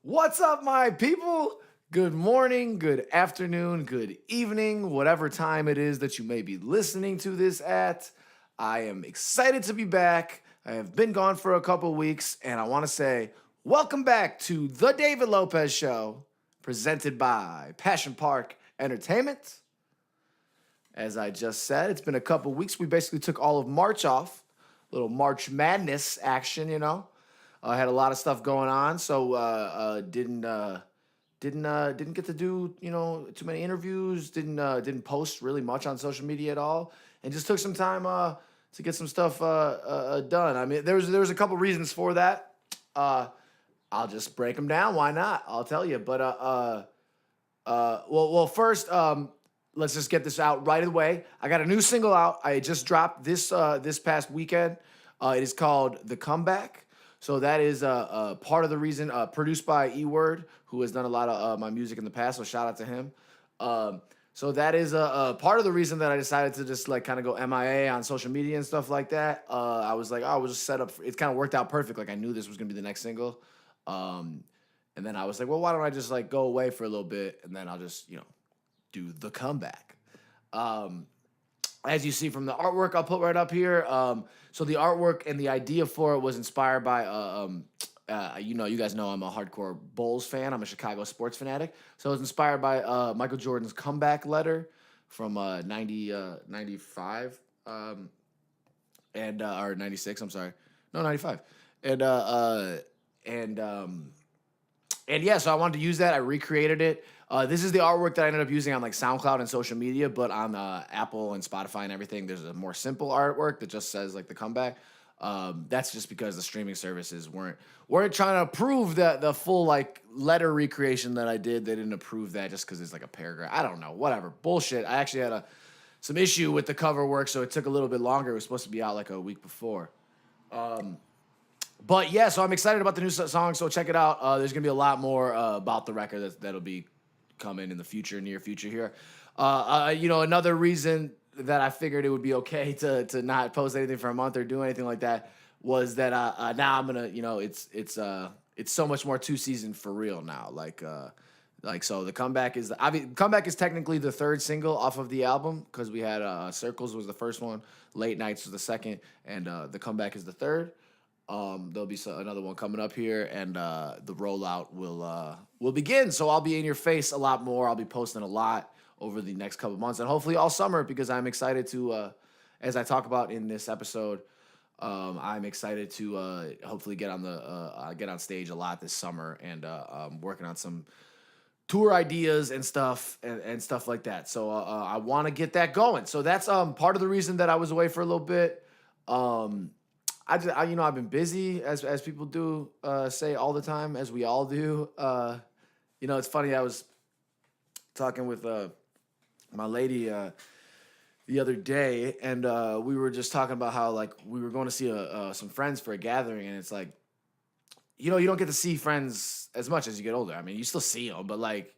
What's up, my people? Good morning, good afternoon, good evening, whatever time it is that you may be listening to this at. I am excited to be back. I have been gone for a couple weeks, and I want to say welcome back to The David Lopez Show, presented by Passion Park Entertainment. As I just said, it's been a couple weeks. We basically took all of March off, little March Madness action, I had a lot of stuff going on, so didn't get to do too many interviews. Didn't post really much on social media at all, and just took some time to get some stuff done. I mean, there was a couple reasons for that. I'll just break them down. Why not? I'll tell you. But first, let's just get this out right away. I got a new single out. I just dropped this past weekend. It is called "The Comeback." So that is part of the reason, produced by E-Word, who has done a lot of my music in the past. So shout out to him. So that is a part of the reason that I decided to just like kind of go MIA on social media and stuff like that. I was like, oh, we'll just set up. It kind of worked out perfect. Like I knew this was gonna be the next single. And then I was like, well, why don't I just like go away for a little bit and then I'll just do the comeback. As you see from the artwork, I'll put right up here. So the artwork and the idea for it was inspired by, you guys know I'm a hardcore Bulls fan. I'm a Chicago sports fanatic. So it was inspired by Michael Jordan's comeback letter from 95 or 96. I'm sorry, no 95. And yeah, so I wanted to use that. I recreated it. This is the artwork that I ended up using on like SoundCloud and social media, but on Apple and Spotify and everything, there's a more simple artwork that just says like the comeback. That's just because the streaming services weren't trying to approve the full like letter recreation that I did. They didn't approve that just because it's like a paragraph. I don't know, whatever bullshit. I actually had some issue with the cover work, so it took a little bit longer. It was supposed to be out like a week before. But yeah, so I'm excited about the new song, so check it out. There's going to be a lot more about the record that'll be coming in the near future here. Another reason that I figured it would be okay to not post anything for a month or do anything like that was that now I'm going to, it's so much more two-season for real now. So the comeback is comeback is technically the third single off of the album because we had Circles was the first one, Late Nights was the second, and the comeback is the third. There'll be another one coming up here, and the rollout will begin. So I'll be in your face a lot more. I'll be posting a lot over the next couple of months, and hopefully all summer because I'm excited to, as I talk about in this episode, I'm excited to hopefully get on stage a lot this summer, and I'm working on some tour ideas and stuff and stuff like that. So I want to get that going. So that's part of the reason that I was away for a little bit. I've been busy as people do say all the time, as we all do. It's funny. I was talking with my lady the other day, and we were just talking about how like we were going to see some friends for a gathering, and it's like, you don't get to see friends as much as you get older. I mean, you still see them, but like,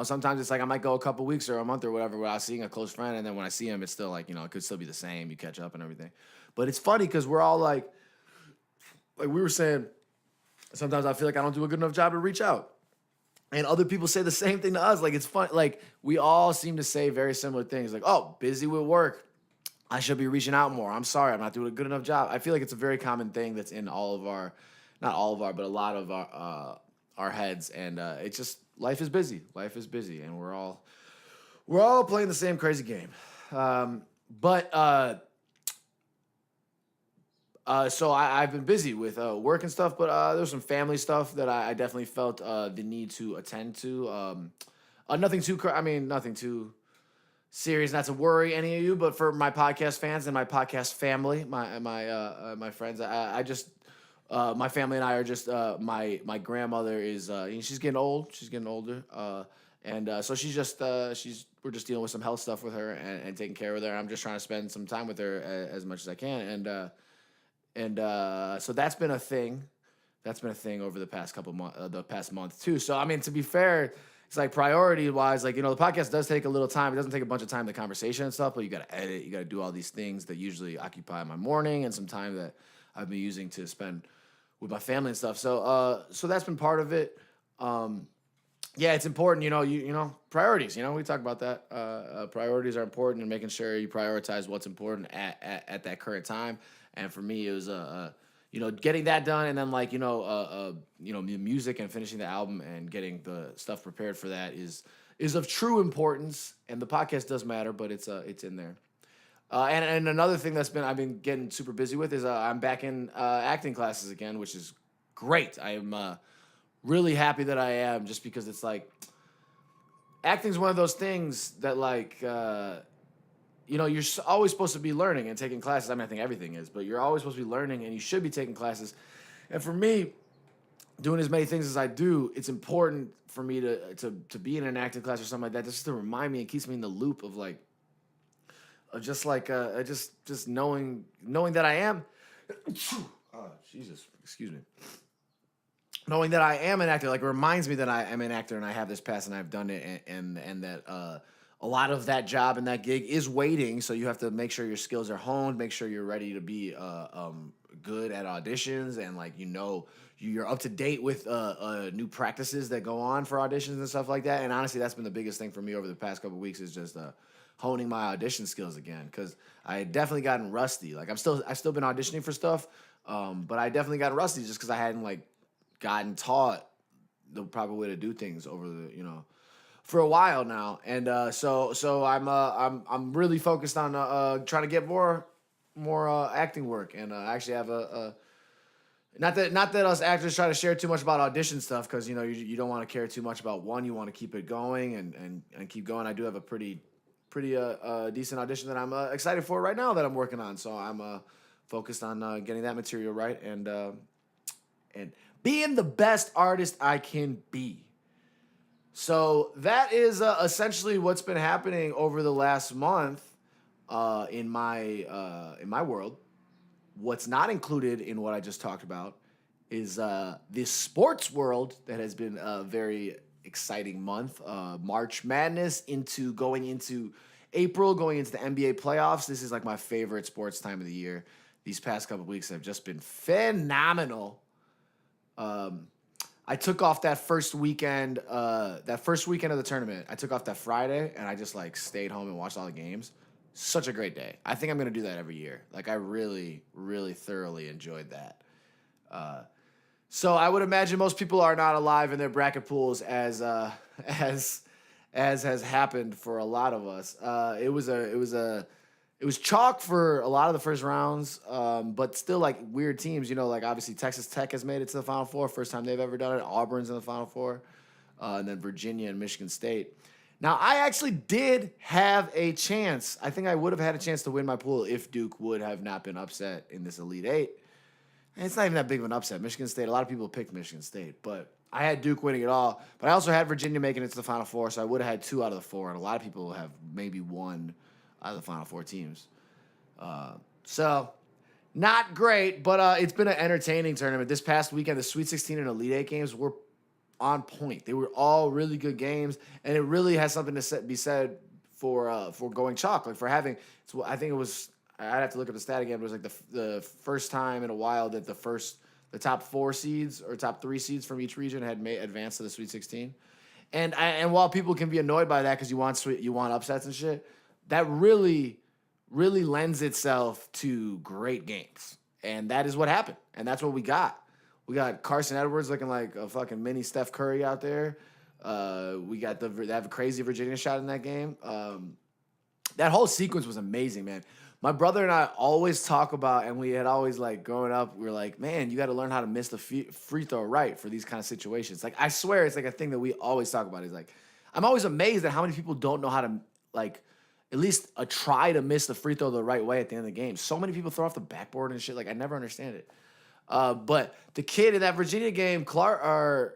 sometimes it's like I might go a couple weeks or a month or whatever without seeing a close friend, and then when I see him, it's still like, it could still be the same. You catch up and everything. But it's funny because we're all like we were saying, sometimes I feel like I don't do a good enough job to reach out. And other people say the same thing to us. Like, it's fun. Like, we all seem to say very similar things. Like, oh, busy with work. I should be reaching out more. I'm sorry, I'm not doing a good enough job. I feel like it's a very common thing that's in all of our, not all of our, but a lot of our heads. And it's just, life is busy. Life is busy. And we're all playing the same crazy game. So I've been busy with work and stuff, but there's some family stuff that I definitely felt the need to attend to. Nothing too serious, not to worry any of you, but for my podcast fans and my podcast family, my friends, I just my family and I are just my grandmother is she's getting old, she's getting older, and so we're just dealing with some health stuff with her and taking care of her. I'm just trying to spend some time with her as much as I can, and so that's been a thing. That's been a thing over the past the past month too. So I mean, to be fair, it's like priority wise, like the podcast does take a little time. It doesn't take a bunch of time, the conversation and stuff, but you got to edit, you got to do all these things that usually occupy my morning and some time that I've been using to spend with my family and stuff. So so that's been part of it. Yeah, it's important. Priorities. We talk about that. Priorities are important, and making sure you prioritize what's important at that current time. And for me, it was getting that done, and then the music and finishing the album and getting the stuff prepared for that is of true importance. And the podcast does matter, but it's in there. And another thing I've been getting super busy with is I'm back in acting classes again, which is great. I am really happy that I am, just because it's like acting is one of those things that you're always supposed to be learning and taking classes. I mean, I think everything is, but you're always supposed to be learning, and you should be taking classes. And for me, doing as many things as I do, it's important for me to be in an acting class or something like that, just to remind me and keeps me in the loop of just knowing that I am. Oh, Jesus, excuse me. Knowing that I am an actor, reminds me that I am an actor and I have this past and I've done it, and that a lot of that job and that gig is waiting. So you have to make sure your skills are honed, make sure you're ready to be good at auditions, and you're up to date with new practices that go on for auditions and stuff like that. And honestly, that's been the biggest thing for me over the past couple of weeks, is just honing my audition skills again, because I had definitely gotten rusty. I've still been auditioning for stuff, but I definitely got rusty just because I hadn't gotten taught the proper way to do things over for a while now. And so I'm really focused on trying to get more acting work. And I actually have a not that us actors try to share too much about audition stuff, because you don't want to care too much about one. You want to keep it going and keep going. I do have a pretty decent audition that I'm excited for right now that I'm working on. So I'm focused on getting that material right and being the best artist I can be. So that is essentially what's been happening over the last month in my world. What's not included in what I just talked about is this sports world that has been a very exciting month. March Madness going into April, going into the NBA playoffs. This is my favorite sports time of the year. These past couple of weeks have just been phenomenal. I took off that first weekend of the tournament. I took off that Friday, and I just stayed home and watched all the games. Such a great day. I think I'm going to do that every year. I really, really thoroughly enjoyed that. So I would imagine most people are not alive in their bracket pools as has happened for a lot of us. It was chalk for a lot of the first rounds, but still weird teams. Obviously Texas Tech has made it to the Final Four, first time they've ever done it. Auburn's in the Final Four, and then Virginia and Michigan State. Now, I actually did have a chance. I think I would have had a chance to win my pool if Duke would have not been upset in this Elite Eight. And it's not even that big of an upset. Michigan State, a lot of people picked Michigan State, but I had Duke winning it all. But I also had Virginia making it to the Final Four, so I would have had 2 out of the 4, and a lot of people have maybe 1 out of the Final Four teams. So not great, but it's been an entertaining tournament. This past weekend, the Sweet 16 and Elite Eight games were on point. They were all really good games, and it really has something to be said for going chalk. For having, I think it was, I'd have to look up the stat again, but it was the first time in a while that the top 4 seeds or top 3 seeds from each region had advanced to the Sweet 16. And while people can be annoyed by that because you want upsets and shit, that really lends itself to great games. And that is what happened. And that's what we got. We got Carson Edwards looking like a fucking mini Steph Curry out there. We got they have a crazy Virginia shot in that game. That whole sequence was amazing, man. My brother and I always talk about, and we had always growing up, we were like, man, you got to learn how to miss the free throw right for these kind of situations. I swear it's a thing that we always talk about. Is I'm always amazed at how many people don't know how to at least try to miss the free throw the right way at the end of the game. So many people throw off the backboard and shit. I never understand it. But the kid in that Virginia game, I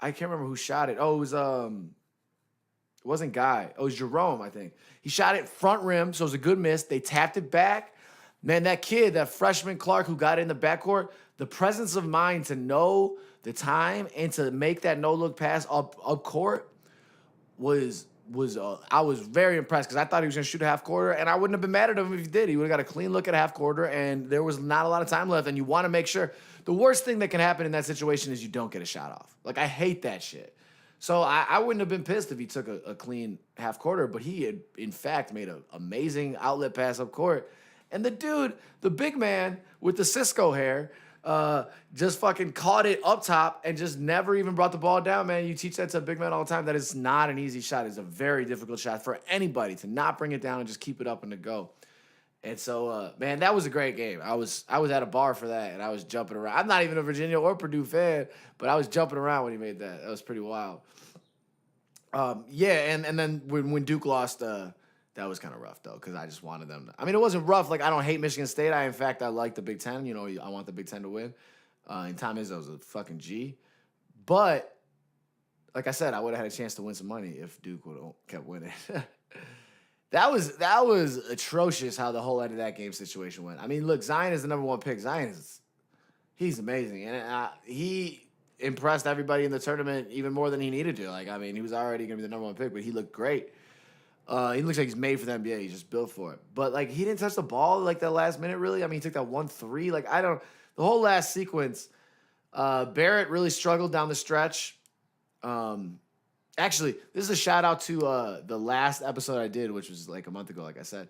can't remember who shot it. Oh, it was it wasn't Guy. Oh, it was Jerome, I think. He shot it front rim, so it was a good miss. They tapped it back. Man, that kid, that freshman Clark who got it in the backcourt, the presence of mind to know the time and to make that no-look pass up court was I was very impressed because I thought he was going to shoot a half quarter, and I wouldn't have been mad at him if he did. He would have got a clean look at a half quarter, and there was not a lot of time left. And you want to make sure. The worst thing that can happen in that situation is you don't get a shot off. Like, I hate that shit. So I wouldn't have been pissed if he took a clean half quarter, but he had, in fact, made an amazing outlet pass up court. And the dude, the big man with the Cisco hair, just fucking caught it up top and just never even brought the ball down, man. You teach that to a big man all the time. That is not an easy shot. It's a very difficult shot for anybody to not bring it down and just keep it up and to go. And so, man, that was a great game. I was at a bar for that, and I was jumping around. I'm not even a Virginia or Purdue fan, but I was jumping around when he made that. That was pretty wild. Yeah, and then when Duke lost, that was kind of rough, though, because I just wanted them to. I mean, it wasn't rough. Like, I don't hate Michigan State. In fact, I like the Big Ten. You know, I want the Big Ten to win. And Tom Izzo's a fucking G. But, like I said, I would have had a chance to win some money if Duke would have kept winning. That was atrocious how the whole end of that game situation went. I mean, look, Zion is the number one pick. He's amazing. And he impressed everybody in the tournament even more than he needed to. Like, I mean, he was already going to be the number one pick, but he looked great. He looks like he's made for the NBA. He's just built for it. But, like, he didn't touch the ball, like, that last minute, really. I mean, he took that 1-3. Like, the whole last sequence, Barrett really struggled down the stretch. Actually, this is a shout out to the last episode I did, which was like a month ago, like I said.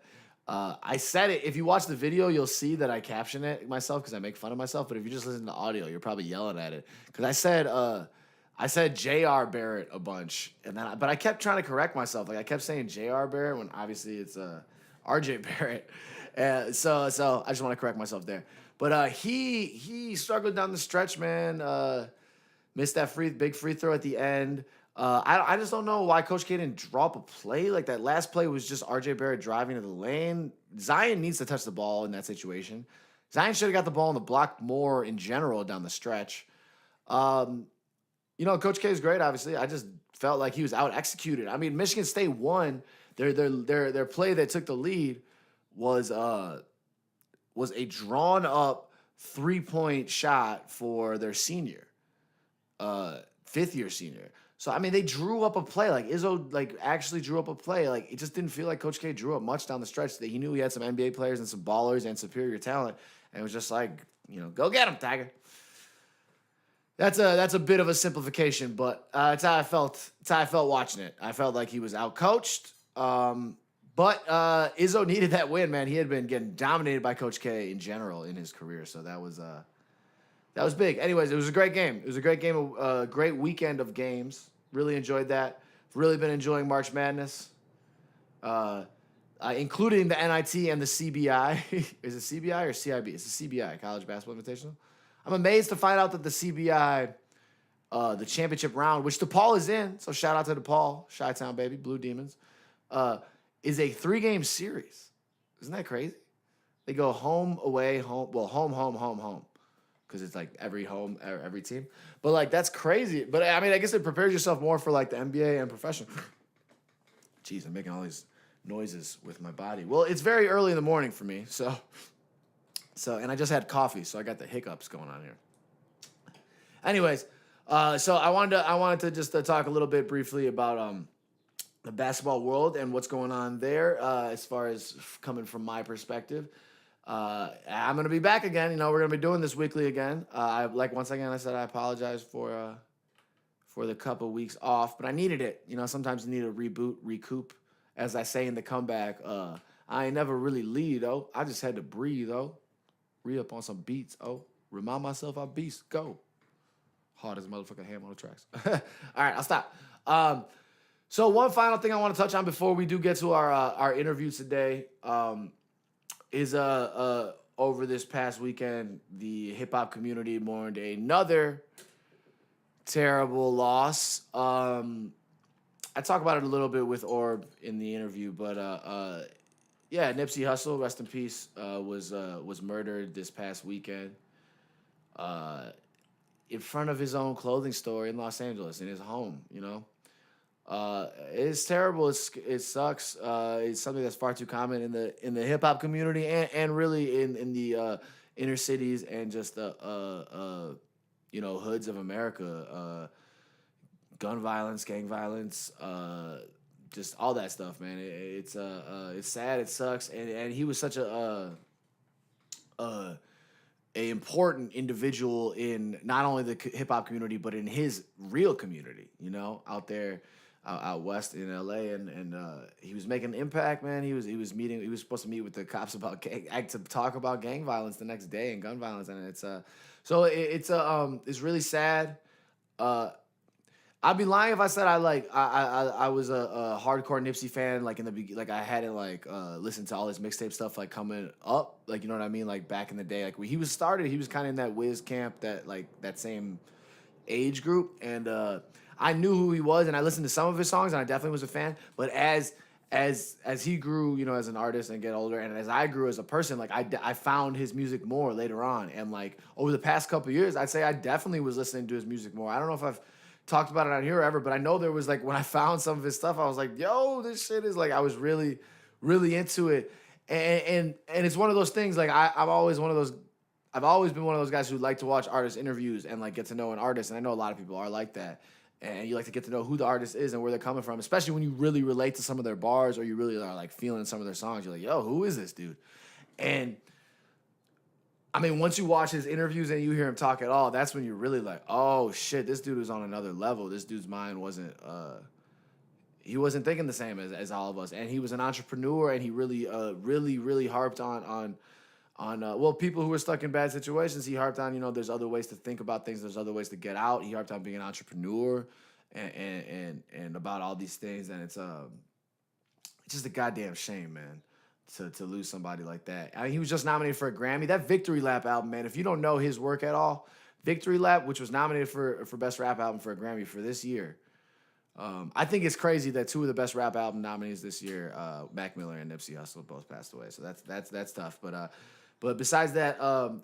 I said it. If you watch the video, you'll see that I caption it myself because I make fun of myself. But if you just listen to audio, you're probably yelling at it. Because I said J.R. Barrett a bunch. But I kept trying to correct myself. Like, I kept saying J.R. Barrett when obviously it's R.J. Barrett. So I just want to correct myself there. But he struggled down the stretch, man. Missed that big free throw at the end. I just don't know why Coach K didn't drop a play. Like, that last play was just R.J. Barrett driving to the lane. Zion needs to touch the ball in that situation. Zion should have got the ball on the block more in general down the stretch. You know, Coach K is great, obviously. I just felt like he was out-executed. I mean, Michigan State won. Their play that took the lead was a drawn-up three-point shot for their senior, fifth-year senior. So, I mean, they drew up a play. Like, Izzo, like, actually drew up a play. Like, it just didn't feel like Coach K drew up much down the stretch. That he knew he had some NBA players and some ballers and superior talent. And it was just like, you know, go get him, Tiger. That's a bit of a simplification, but it's how I felt. It's how I felt watching it. I felt like he was outcoached. But Izzo needed that win, man. He had been getting dominated by Coach K in general in his career. So that was big. Anyways, it was a great game. It was a great game, a great weekend of games. Really enjoyed that. Really been enjoying March Madness, including the NIT and the CBI. Is it CBI or CIB? It's the CBI, College Basketball Invitational. I'm amazed to find out that the CBI, the championship round, which DePaul is in, so shout out to DePaul, Chi-Town, baby, Blue Demons, is a 3-game series. Isn't that crazy? They go home, away, home. Well, home. Because it's like every team. But, like, that's crazy. But, I mean, I guess it prepares yourself more for, like, the NBA and professional. Jeez, I'm making all these noises with my body. Well, it's very early in the morning for me, so and I just had coffee, so I got the hiccups going on here. Anyways, so I wanted to just talk a little bit briefly about the basketball world and what's going on there as far as coming from my perspective. I'm going to be back again. You know, we're going to be doing this weekly again. Once again, I said I apologize for the couple weeks off, but I needed it. You know, sometimes you need a reboot, recoup. As I say in the comeback, I ain't never really lead, though. I just had to breathe, though. Re-up on some beats, remind myself I'm beast. Go. Hard as a motherfucking ham on the tracks. All right, I'll stop. So one final thing I want to touch on before we do get to our interview today is over this past weekend, the hip-hop community mourned another terrible loss. I talk about it a little bit with Orbe in the interview, but yeah, Nipsey Hussle, rest in peace, was murdered this past weekend in front of his own clothing store in Los Angeles, in his home, you know. It's terrible. It sucks. It's something that's far too common in the hip hop community and really in the inner cities and just the hoods of America. Gun violence, gang violence, just all that stuff, man. It's sad. It sucks, and he was such a important individual in not only the hip hop community but in his real community. You know, out there, out west in L.A. and he was making an impact, man. He was meeting. He was supposed to meet with the cops about to talk about gang violence the next day and gun violence, and it's really sad. I'd be lying if I said I was a hardcore Nipsey fan like in the like I hadn't listened to all his mixtape stuff like coming up, like, you know what I mean, like back in the day, like when he was started, he was kind of in that Wiz camp, that like that same age group, and I knew who he was and I listened to some of his songs and I definitely was a fan, but as he grew, you know, as an artist and get older, and as I grew as a person, like I found his music more later on, and like over the past couple of years, I'd say I definitely was listening to his music more. I don't know if I've talked about it on here or ever, but I know there was like when I found some of his stuff, I was like, yo, this shit is like, I was really, really into it. And it's one of those things, like I've always been one of those guys who like to watch artist interviews and like get to know an artist. And I know a lot of people are like that. And you like to get to know who the artist is and where they're coming from, especially when you really relate to some of their bars or you really are like feeling some of their songs. You're like, yo, who is this dude? And I mean, once you watch his interviews and you hear him talk at all, that's when you're really like, oh shit, this dude was on another level. This dude's mind wasn't, he wasn't thinking the same as all of us. And he was an entrepreneur, and he really, really harped on well, people who were stuck in bad situations. He harped on, you know, there's other ways to think about things. There's other ways to get out. He harped on being an entrepreneur and about all these things. And it's just a goddamn shame, man, to lose somebody like that. I mean, he was just nominated for a Grammy. That Victory Lap album, man, if you don't know his work at all, Victory Lap, which was nominated for Best Rap Album for a Grammy for this year. I think it's crazy that two of the Best Rap Album nominees this year, Mac Miller and Nipsey Hussle, both passed away. So that's tough. But besides that,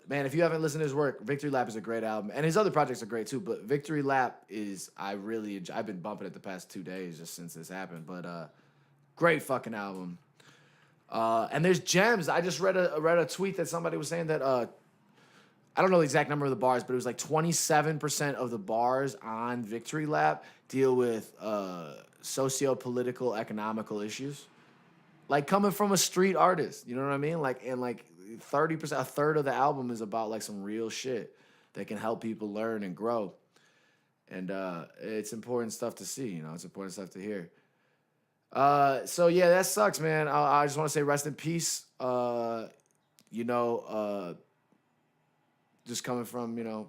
man, if you haven't listened to his work, Victory Lap is a great album, and his other projects are great too. But Victory Lap is, I've been bumping it the past 2 days just since this happened. But great fucking album. And there's gems. I just read a tweet that somebody was saying that I don't know the exact number of the bars, but it was like 27% of the bars on Victory Lap deal with socio-political, economical issues. Like coming from a street artist, you know what I mean? Like, and like 30%, a third of the album is about like some real shit that can help people learn and grow. And it's important stuff to see, you know, it's important stuff to hear. So yeah, that sucks, man. I just want to say rest in peace. Just coming from an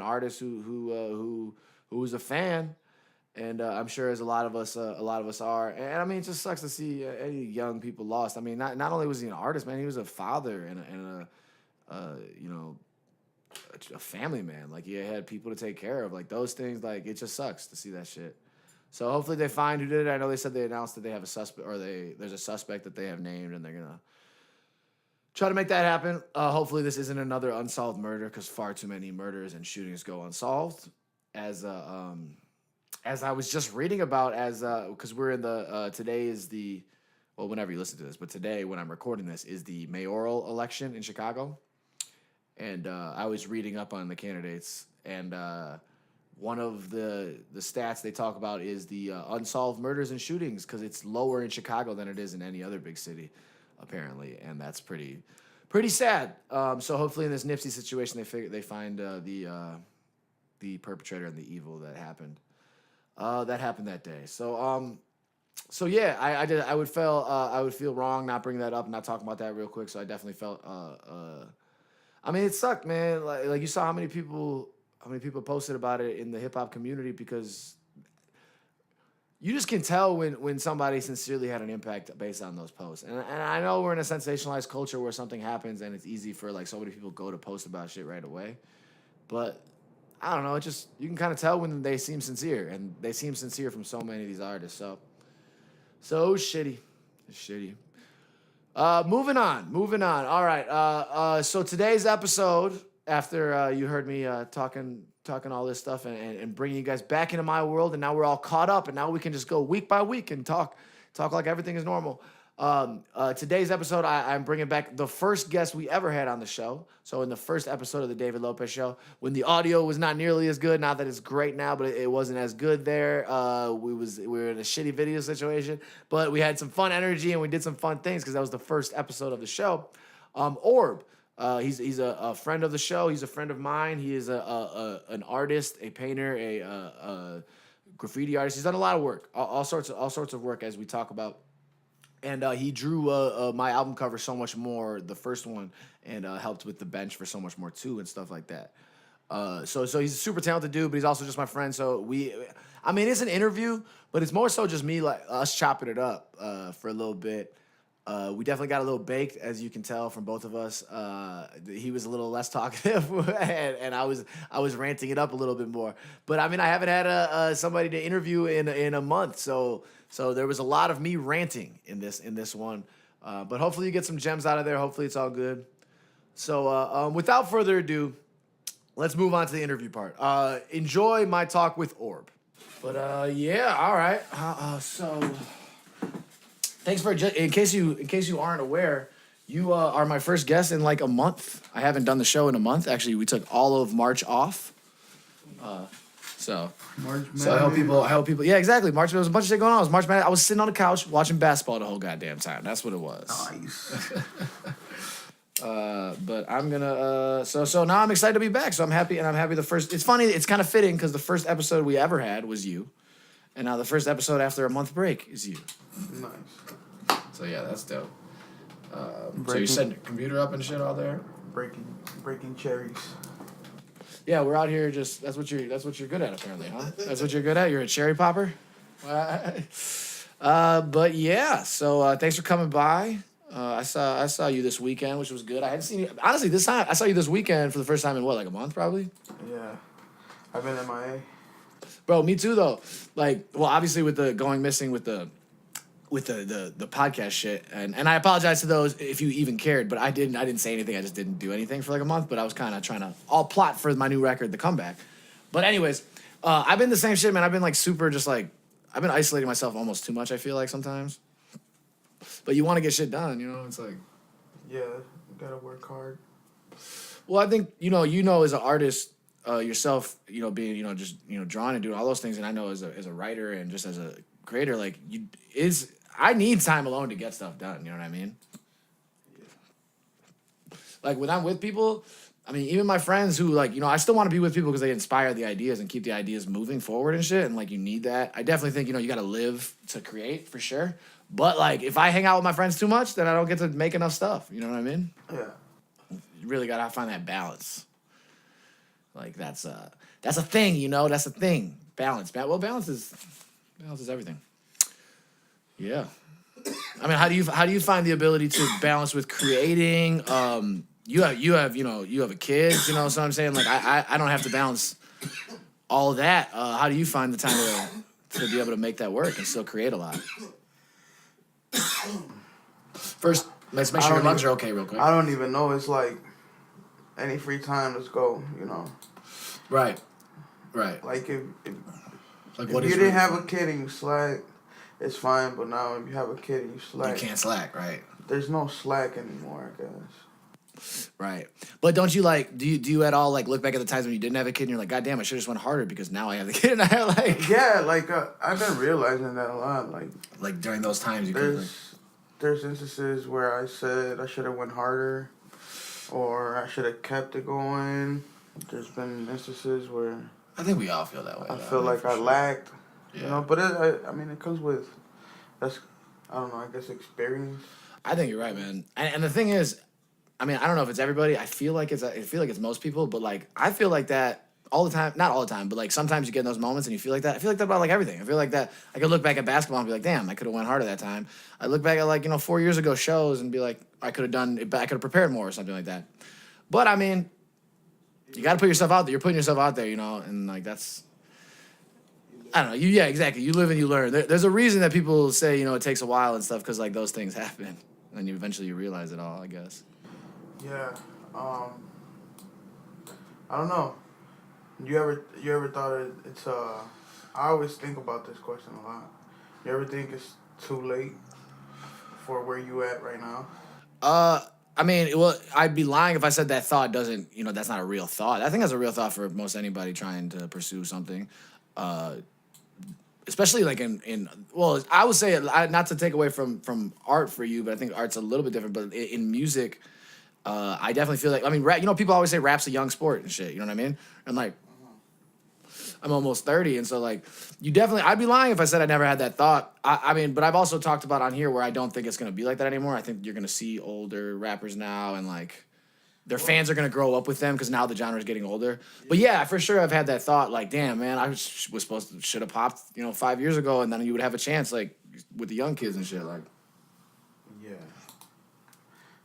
artist who was a fan, and I'm sure as a lot of us are. And I mean, it just sucks to see any young people lost. I mean, not only was he an artist, man, he was a father and a family man. Like, he had people to take care of. Like, those things, like, it just sucks to see that shit. So hopefully they find who did it. I know they said they announced that they have a suspect, or there's a suspect that they have named, and they're gonna try to make that happen. Hopefully this isn't another unsolved murder, because far too many murders and shootings go unsolved. As I was just reading about, because we're in the today is the, well, whenever you listen to this, but today when I'm recording this is the mayoral election in Chicago, and I was reading up on the candidates, and one of the stats they talk about is the unsolved murders and shootings, because it's lower in Chicago than it is in any other big city, apparently, and that's pretty sad. So hopefully in this Nipsey situation, they find the perpetrator and the evil that happened that day. So yeah, I would feel wrong not bringing that up and not talking about that real quick. So I definitely felt I mean, it sucked, man. Like you saw how many people posted about it in the hip hop community, because you just can tell when somebody sincerely had an impact based on those posts. And I know we're in a sensationalized culture where something happens and it's easy for like so many people go to post about shit right away. But I don't know, you can kind of tell when they seem sincere, and they seem sincere from so many of these artists. So shitty. It's shitty. Moving on. All right. So today's episode, after you heard me talking all this stuff and bringing you guys back into my world, and now we're all caught up, and now we can just go week by week and talk like everything is normal. Today's episode, I'm bringing back the first guest we ever had on the show. So in the first episode of the David Lopez Show, when the audio was not nearly as good, not that it's great now, but it wasn't as good there. We were in a shitty video situation, but we had some fun energy and we did some fun things because that was the first episode of the show. Orbe. He's a friend of the show. He's a friend of mine. He is an artist, a painter, a graffiti artist. He's done a lot of work, all sorts of work as we talk about. And he drew my album cover So Much More, the first one, and helped with the bench for So Much More too and stuff like that. So he's a super talented dude, but he's also just my friend. So it's an interview, but it's more so just me, like us chopping it up for a little bit. We definitely got a little baked, as you can tell from both of us. He was a little less talkative, and I was ranting it up a little bit more. But I mean, I haven't had somebody to interview in a month, so there was a lot of me ranting in this one. But hopefully you get some gems out of there. Hopefully it's all good. So without further ado, let's move on to the interview part. Enjoy my talk with Orbe. But yeah, all right. So. Thanks in case you aren't aware, you are my first guest in like a month. I haven't done the show in a month. Actually, we took all of March off. So I hope people. Yeah, exactly. March. There was a bunch of shit going on. It was March Madness. I was sitting on the couch watching basketball the whole goddamn time. That's what it was. Nice. But I'm gonna. So now I'm excited to be back. So I'm happy, and I'm happy. It's funny. It's kind of fitting because the first episode we ever had was you, and now the first episode after a month break is you. Nice. So yeah, that's dope. So you setting your computer up and shit all there? Breaking cherries. Yeah, we're out here just that's what you're good at apparently, huh? That's what you're good at? You're a cherry popper? But yeah, so thanks for coming by. I saw you this weekend, which was good. I hadn't seen you honestly this time. I saw you this weekend for the first time in what, like a month probably? Yeah. I've been MIA. Bro, me too though. Like, well, obviously with the going missing with the podcast shit, and I apologize to those if you even cared, but I didn't say anything. I just didn't do anything for like a month, but I was kind of trying to all plot for my new record, The Comeback. But anyways, I've been the same shit, man. I've been like super just like I've been isolating myself almost too much, I feel like sometimes. But you want to get shit done, you know? It's like yeah, you gotta work hard. Well, I think you know as an artist yourself, being just drawing and doing all those things, and I know as a writer and just as a creator, like I need time alone to get stuff done. You know what I mean? Yeah. Like when I'm with people, I mean, even my friends who I still want to be with people because they inspire the ideas and keep the ideas moving forward and shit. And like you need that. I definitely think you got to live to create for sure. But like if I hang out with my friends too much, then I don't get to make enough stuff. You know what I mean? Yeah. You really gotta find that balance. Like that's a thing. That's a thing. Balance. Well, balance is everything. Yeah. I mean, how do you find the ability to balance with creating? You have a kid, so I'm saying like I don't have to balance all of that. How do you find the time to be able to make that work and still create a lot? First, let's make sure your lungs are okay real quick. I don't even know. It's like any free time, let's go, Right. Like if like you didn't have a kid and you slack, it's fine. But now if you have a kid and you slack, you can't slack, right? There's no slack anymore, I guess. Right. But don't you do you at all look back at the times when you didn't have a kid and you're like, God damn, I should have just went harder because now I have the kid and I like yeah, I've been realizing that a lot. Like during those times there's instances where I said I should have went harder or I should have kept it going. There's been instances where I think we all feel that way. I feel like I lacked, yeah. But it comes with I don't know, I guess experience. I think you're right, man. And the thing is, I mean, I don't know if it's everybody. I feel like it's most people, but I feel like that all the time. Not all the time, but sometimes you get in those moments and you feel like that. I feel like that about everything. I feel like that I could look back at basketball and be like, damn, I could have went harder that time. I look back at 4 years ago shows and be like, I could have prepared more or something like that. But I mean, you got to put yourself out there. You're putting yourself out there, and that's. I don't know. Yeah, exactly. You live and you learn. There's a reason that people say it takes a while and stuff because those things happen, and you eventually realize it all. I guess. Yeah. I don't know. You ever thought it's I always think about this question a lot. You ever think it's too late for where you at right now? I mean, well, I'd be lying if I said that thought doesn't, that's not a real thought. I think that's a real thought for most anybody trying to pursue something. Especially like well, I would say, not to take away from art for you, but I think art's a little bit different. But in music, I definitely feel like, I mean, rap, people always say rap's a young sport and shit, you know what I mean? And like, I'm almost 30, and so like, I'd be lying if I said I never had that thought. I mean, but I've also talked about on here where I don't think it's gonna be like that anymore. I think you're gonna see older rappers now, and like, their fans are gonna grow up with them because now the genre is getting older. But yeah, for sure, I've had that thought. Like, damn, man, I should have popped, 5 years ago, and then you would have a chance, like, with the young kids and shit. Like, Yeah.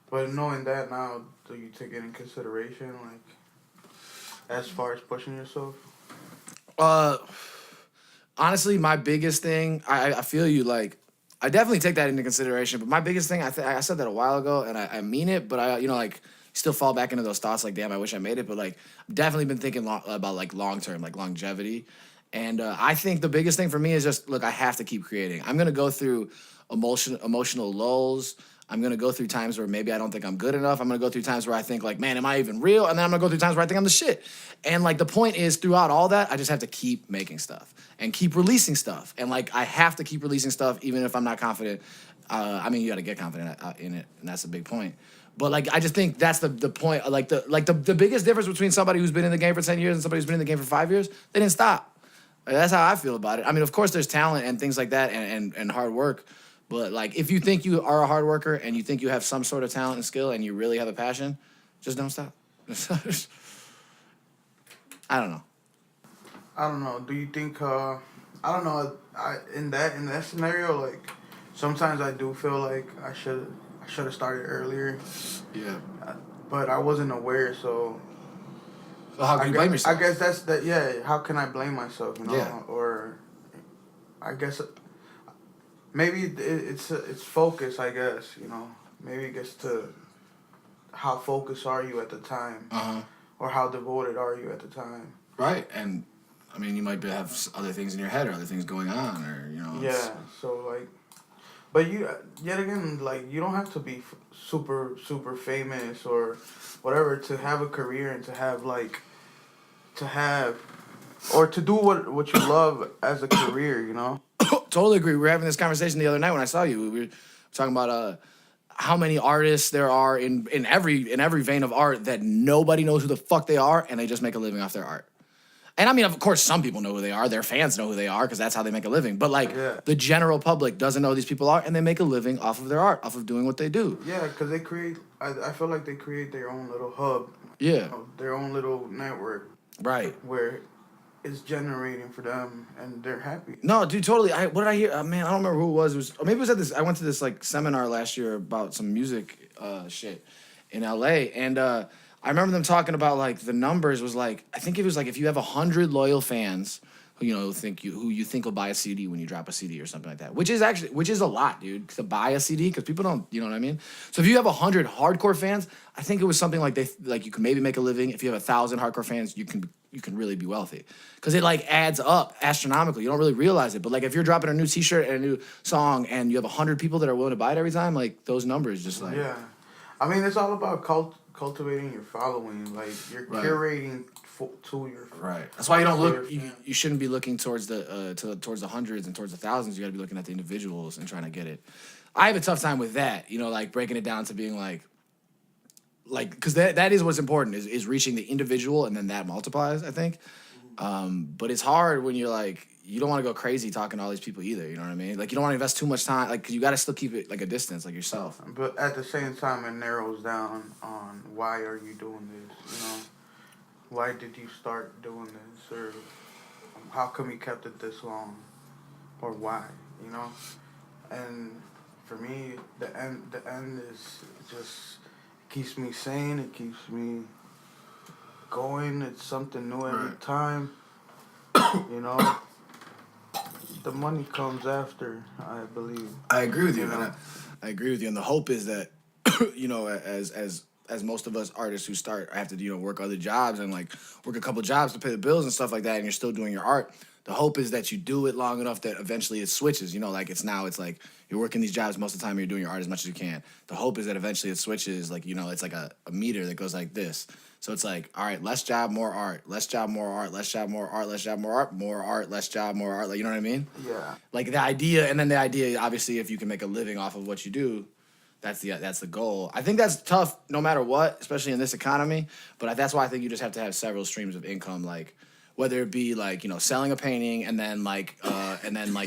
But knowing that now, do you take it in consideration, like, as far as pushing yourself? Honestly, my biggest thing, I feel you. Like, I definitely take that into consideration. But my biggest thing, I said that a while ago, and I mean it. But like, still fall back into those thoughts. Like, damn, I wish I made it. But like, I've definitely been thinking about like long term, like longevity. And I think the biggest thing for me is just, look, I have to keep creating. I'm gonna go through emotional lulls. I'm gonna go through times where maybe I don't think I'm good enough. I'm gonna go through times where I think like, man, am I even real? And then I'm gonna go through times where I think I'm the shit. And like, the point is, throughout all that, I just have to keep making stuff and keep releasing stuff. And like, I have to keep releasing stuff even if I'm not confident. I mean, you got to get confident in it, and that's a big point. But like, I just think that's the point. Like the biggest difference between somebody who's been in the game for 10 years and somebody who's been in the game for 5 years, they didn't stop. That's how I feel about it. I mean, of course, there's talent and things like that, and hard work. But like, if you think you are a hard worker and you think you have some sort of talent and skill and you really have a passion, just don't stop. I don't know. I don't know. Do you think? I don't know. In that scenario, like, sometimes I do feel like I should have started earlier. Yeah. But I wasn't aware, so. So how can you blame yourself? I guess that's that. Yeah. How can I blame myself? Yeah. Or, I guess maybe it's focus. I guess maybe it gets to how focused are you at the time, or how devoted are you at the time. Right, and I mean, you might have other things in your head or other things going on, or Yeah. So like. But yet again, like, you don't have to be super famous or whatever to have a career and to do what you love as a career, Totally agree. We were having this conversation the other night when I saw you. We were talking about how many artists there are in every vein of art that nobody knows who the fuck they are, and they just make a living off their art. And I mean, of course, some people know who they are. Their fans know who they are because that's how they make a living. But like, the general public doesn't know who these people are, and they make a living off of their art, off of doing what they do. Yeah, because they create. I feel like they create their own little hub. Yeah. Their own little network. Right. Where it's generating for them, and they're happy. No, dude, totally. What did I hear? Man, I don't remember who it was. Or maybe it was at this. I went to this like seminar last year about some music shit in LA, and I remember them talking about like the numbers was like, I think it was like, if you have 100 loyal fans who who you think will buy a CD when you drop a CD or something like that, which is a lot, dude, to buy a CD, because people don't, you know what I mean? So if you have 100 hardcore fans, I think it was something like you can maybe make a living. If you have 1,000 hardcore fans, you can really be wealthy, because it like adds up astronomically. You don't really realize it, but like, if you're dropping a new T-shirt and a new song and you have 100 people that are willing to buy it every time, like, those numbers just like, yeah. I mean, it's all about cultivating your following. Like, you're curating to your right. That's why you don't look. You shouldn't be looking towards towards the hundreds and towards the thousands. You got to be looking at the individuals and trying to get it. I have a tough time with that. Like breaking it down to being like because that is what's important is reaching the individual, and then that multiplies, I think. But it's hard when you're like, you don't want to go crazy talking to all these people either. You know what I mean? Like, you don't want to invest too much time. Like, 'cause you got to still keep it like a distance, like yourself. But at the same time, it narrows down on why are you doing this? Why did you start doing this, or how come you kept it this long, or why? And for me, the end is just keeps me sane. It keeps me going. It's something new every time. The money comes after, I believe. I agree with you, man. I agree with you, and the hope is that, as most of us artists who start have to work other jobs and like work a couple jobs to pay the bills and stuff like that, and you're still doing your art. The hope is that you do it long enough that eventually it switches. You know, like it's like you're working these jobs most of the time. You're doing your art as much as you can. The hope is that eventually it switches. Like, you know, it's like a meter that goes like this. So it's like, all right, less job, more art. Less job, more art. Less job, more art. Less job, more art. More art. Less job, more art. Like, you know what I mean? Yeah. Like the idea, and then the idea, obviously, if you can make a living off of what you do, that's the goal. I think that's tough no matter what, especially in this economy. But that's why I think you just have to have several streams of income, like whether it be like, you know, selling a painting and then like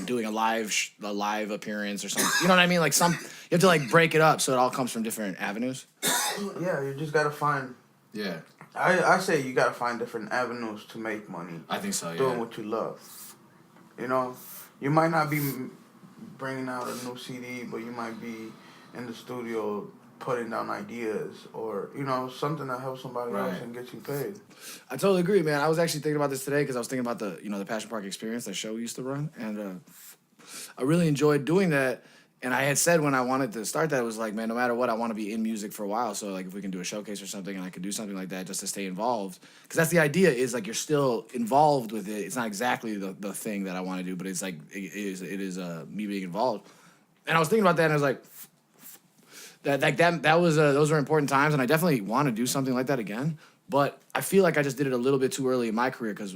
doing a live appearance or something. You know what I mean? Like you have to like break it up so it all comes from different avenues. Yeah, you just gotta find. Yeah. I say you gotta find different avenues to make money. I think so. Yeah. Doing what you love. You know, you might not be bringing out a new CD, but you might be in the studio putting down ideas or, you know, something that helps somebody else and gets you paid. I totally agree, man. I was actually thinking about this today because I was thinking about the Passion Park Experience, that show we used to run, and I really enjoyed doing that. And I had said when I wanted to start that, it was like, man, no matter what, I want to be in music for a while. So like if we can do a showcase or something and I could do something like that just to stay involved. Because that's the idea, is like you're still involved with it. It's not exactly the thing that I want to do, but it's like it is me being involved. And I was thinking about that and I was like, those were important times, and I definitely want to do something like that again. But I feel like I just did it a little bit too early in my career because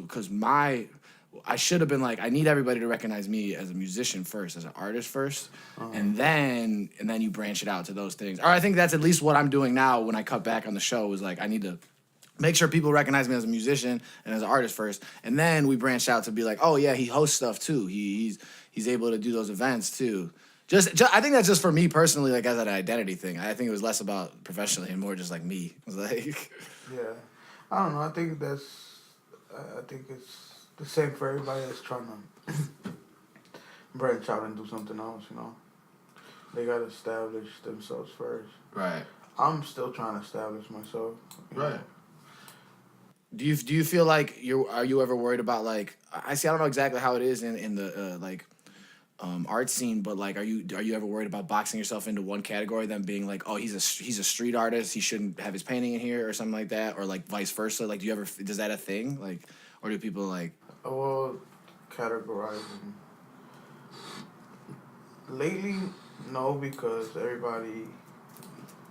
I should have been like, I need everybody to recognize me as a musician first, as an artist first, and then you branch it out to those things. Or I think that's at least what I'm doing now when I cut back on the show, is like I need to make sure people recognize me as a musician and as an artist first, and then we branch out to be like, oh yeah, he hosts stuff too. He's able to do those events too. Just I think that's just for me personally, like as an identity thing. I think it was less about professionally and more just like me. It was like, yeah, I don't know. I think it's the same for everybody that's trying to branch out and do something else. You know, they gotta establish themselves first. Right. I'm still trying to establish myself. Right. Know? Do you feel like are you ever worried about like I don't know exactly how it is in the art scene, but like are you ever worried about boxing yourself into one category, then being like, oh, he's a street artist, he shouldn't have his painting in here or something like that, or like vice versa? Like does that a thing, like, or do people like categorizing lately? No, because everybody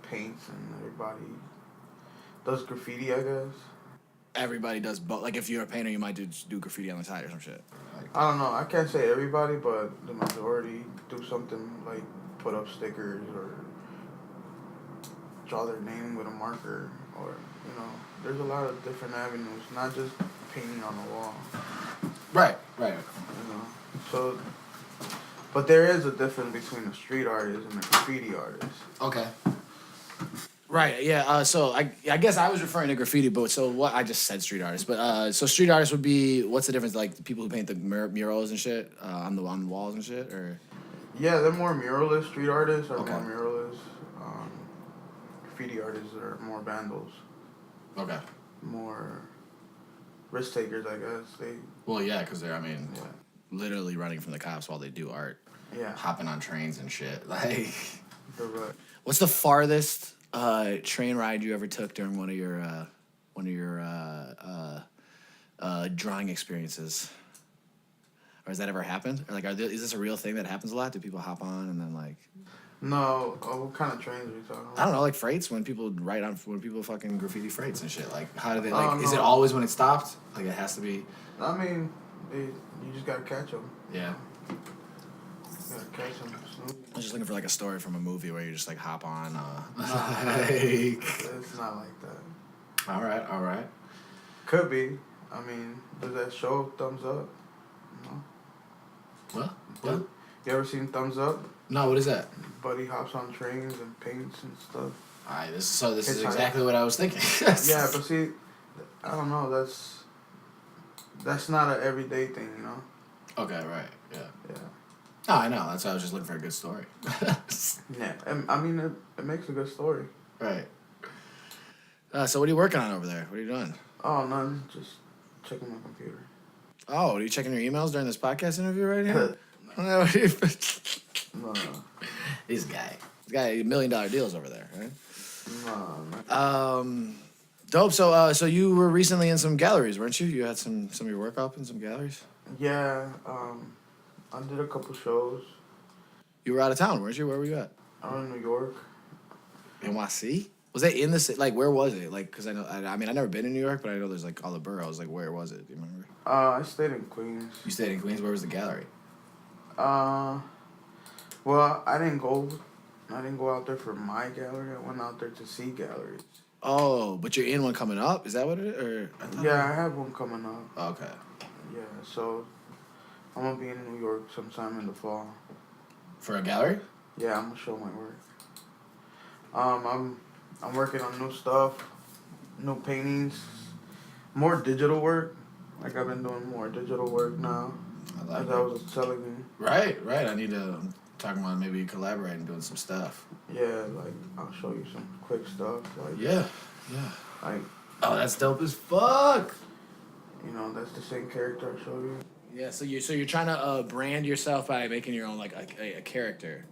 paints and everybody does graffiti, I guess. Everybody does both. Like if you're a painter, you might do graffiti on the side or some shit. Like, I don't know. I can't say everybody, but the majority do something like put up stickers or draw their name with a marker, or, you know, there's a lot of different avenues, not just painting on the wall. Right. You know, so, but there is a difference between a street artist and a graffiti artist. Okay. Right, yeah. So I guess I was referring to graffiti, but so what? I just said street artists, but so street artists would be, what's the difference? Like the people who paint the murals and shit on the walls and shit, or? Yeah, they're more muralist. Street artists are more muralists. Graffiti artists are more vandals. Okay. More risk takers, I guess. Well, yeah, because they're literally running from the cops while they do art. Yeah. Hopping on trains and shit. Like. Correct. What's the farthest train ride you ever took during one of your drawing experiences? Or has that ever happened? Or like, is this a real thing that happens a lot? Do people hop on and then like? No. What kind of trains are you talking about? I don't know, like freights. When people fucking graffiti freights and shit. Like, how do they like? Is it always when it stopped? Like, it has to be. I mean, you just gotta catch them. Yeah. You gotta catch them. I was just looking for like a story from a movie where you just like hop on. It's not like that. All right. Could be. I mean, does that show Thumbs Up? No. What? You ever seen Thumbs Up? No, what is that? Buddy hops on trains and paints and stuff. Alright, this is exactly what I was thinking. Yeah, but see, I don't know. That's not an everyday thing, you know. Okay, right. Yeah. Yeah. Oh, I know. That's why I was just looking for a good story. Yeah, I mean, it makes a good story. Right. So what are you working on over there? What are you doing? Oh, none. Just checking my computer. Oh, are you checking your emails during this podcast interview right now? No. This guy, $1 million deals over there, right? No. Dope. So you were recently in some galleries, weren't you? You had some of your work up in some galleries. Yeah, I did a couple shows. You were out of town, weren't you? Where were you at? I was in New York. NYC? Was that in the city? Like, where was it? Like, because I mean, I've never been in New York, but I know there's like all the boroughs. Like, where was it? Do you remember? I stayed in Queens. You stayed in Queens. Where was the gallery? Uh, well, I didn't go. I didn't go out there for my gallery. I went out there to see galleries. Oh, but you're in one coming up? Is that what it is? Or Yeah, I have one coming up. Oh, okay. Yeah, so I'm gonna be in New York sometime in the fall. For a gallery? Yeah, I'm gonna show my work. I'm working on new stuff, new paintings, more digital work. Like I've been doing more digital work now. As I was telling you. Right. I need to. I'm talking about maybe collaborating, doing some stuff. Yeah, like I'll show you some quick stuff. Like Yeah. Like. Oh, that's dope as fuck. You know, that's the same character I showed you. Yeah. So you're trying to brand yourself by making your own like a character.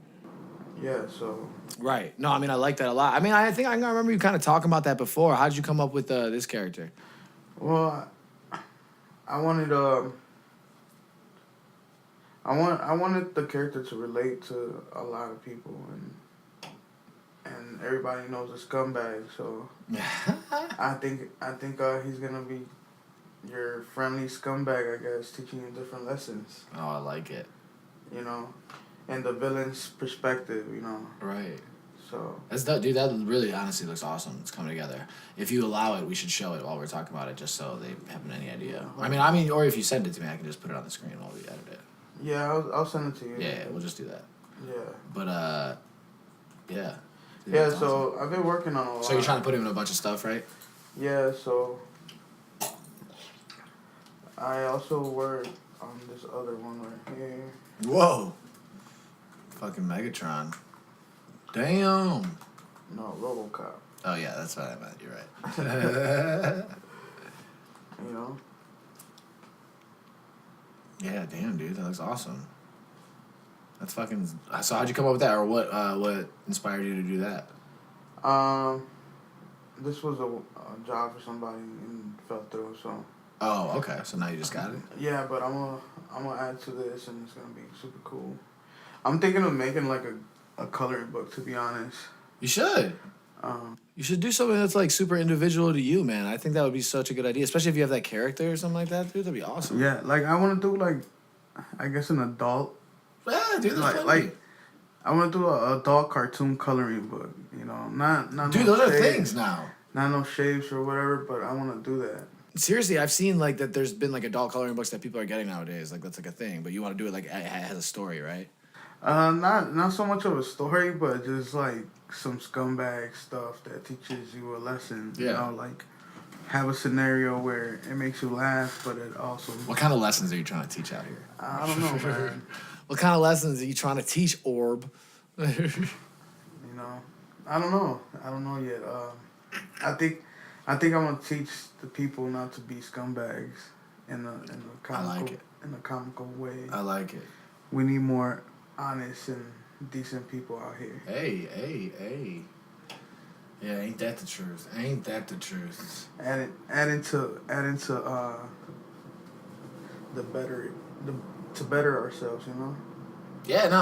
Yeah. So. Right. No, I mean I like that a lot. I mean I think I remember you kind of talking about that before. How did you come up with this character? Well, I wanted I wanted the character to relate to a lot of people, and everybody knows a scumbag. So I think he's gonna be your friendly scumbag, I guess, teaching you different lessons. Oh, I like it. You know, and the villain's perspective. You know. Right. So. That's dope, dude. That really honestly looks awesome. It's coming together. If you allow it, we should show it while we're talking about it, just so they haven't any idea. I mean, or if you send it to me, I can just put it on the screen while we edit it. Yeah, I'll send it to you. Yeah, we'll just do that. Yeah. But yeah. Dude, Yeah, that's so awesome. I've been working on a lot. So you're trying to put him in a bunch of stuff, right? Yeah, so I also work on this other one right here. Whoa. Fucking Megatron. Damn. No, RoboCop. Oh yeah, that's what I meant. You're right. You know. Yeah, damn, dude, that looks awesome. That's fucking. So how'd you come up with that, or what inspired you to do that? This was a job for somebody and fell through. So. Oh, okay. So now you just got it. Yeah, but I'm gonna add to this, and it's gonna be super cool. I'm thinking of making like a coloring book, to be honest. You should. You should do something that's like super individual to you, man. I think that would be such a good idea, especially if you have that character or something like that, dude. That'd be awesome. Yeah, like I want to do like, I guess an adult. Yeah, dude. Like I want to do an adult cartoon coloring book. You know, not dude, no those shapes, are things now. Not no shapes or whatever, but I want to do that. Seriously, I've seen like that. There's been like adult coloring books that people are getting nowadays. Like that's like a thing, but you want to do it like it has a story, right? Not so much of a story, but just like some scumbag stuff that teaches you a lesson. Yeah. You know, like have a scenario where it makes you laugh, but it also. What kind of lessons are you trying to teach out here? I don't know, man. What kind of lessons are you trying to teach, Orbe? You know, I don't know. I don't know yet. I think I'm gonna teach the people not to be scumbags in a comical way. I like it. We need more honest and decent people out here. Hey. Yeah, ain't that the truth? Ain't that the truth? Adding to to better ourselves, you know. Yeah, no,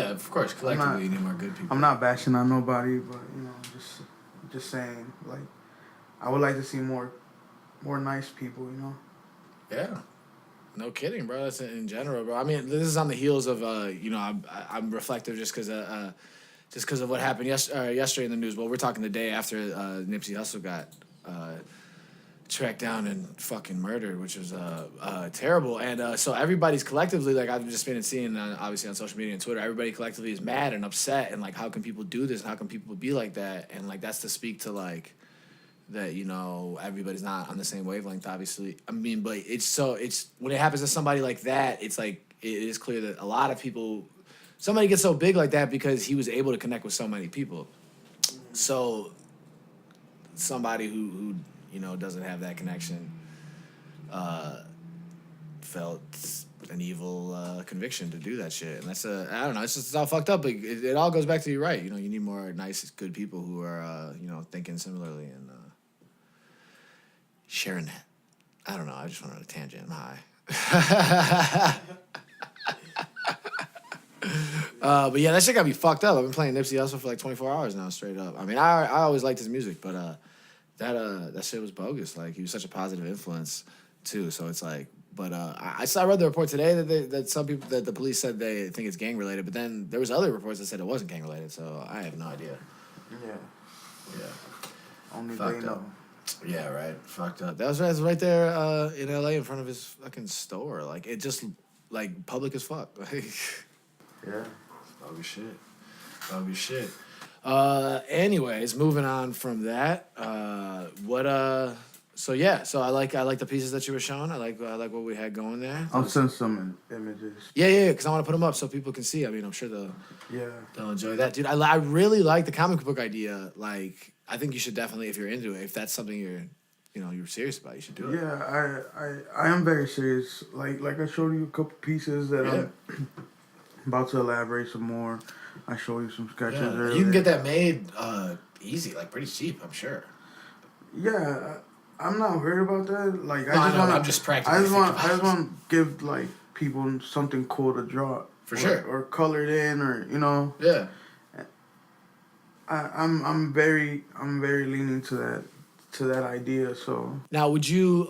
of course, collectively you need more good people. I'm not bashing on nobody, but you know, just saying, like, I would like to see more nice people, you know. Yeah. No kidding, bro. That's in general, bro. I mean, this is on the heels of, I'm reflective just because of what happened yesterday in the news. Well, we're talking the day after Nipsey Hussle got tracked down and fucking murdered, which was terrible. And so everybody's collectively, like I've just been seeing, obviously on social media and Twitter, everybody collectively is mad and upset, and like, how can people do this? And how can people be like that? And like, that's to speak to like that, you know, everybody's not on the same wavelength, obviously. I mean, but it's when it happens to somebody like that, it's like, it is clear that a lot of people, somebody gets so big like that because he was able to connect with so many people. So somebody who you know, doesn't have that connection, felt an evil conviction to do that shit. And that's I don't know, it's all fucked up, but it all goes back to, you're right. You know, you need more nice, good people who are, you know, thinking similarly and sharing that. I don't know, I just went on a tangent. I'm high. But yeah, that shit got me fucked up. I've been playing Nipsey Hussle for like 24 hours now, straight up. I mean, I always liked his music, but that shit was bogus. Like he was such a positive influence too. So it's like, but I read the report today that some people that the police said they think it's gang related, but then there was other reports that said it wasn't gang related. So I have no idea. Yeah. Yeah. Only Fucked they up. know. Yeah, right. Fucked up. That was right there in LA in front of his fucking store. Like it just like public as fuck. Yeah. Bogus shit. Bogus shit. Anyways, moving on from that. So I like the pieces that you were showing. I like what we had going there. I'll send some images. Yeah, because I want to put them up so people can see. I mean, I'm sure they'll enjoy that, dude. I really like the comic book idea. Like, I think you should definitely, if you're into it, if that's something you're serious about, you should do it. Yeah, I am very serious. Like I showed you a couple pieces that I'm about to elaborate some more. I showed you some sketches earlier. You can get that made easy, like pretty cheap, I'm sure. Yeah, I'm not worried about that. Like I'm just practicing. I just want to give like people something cool to draw. For sure. Or colored in, or Yeah. I'm very leaning to that idea. So now, would you,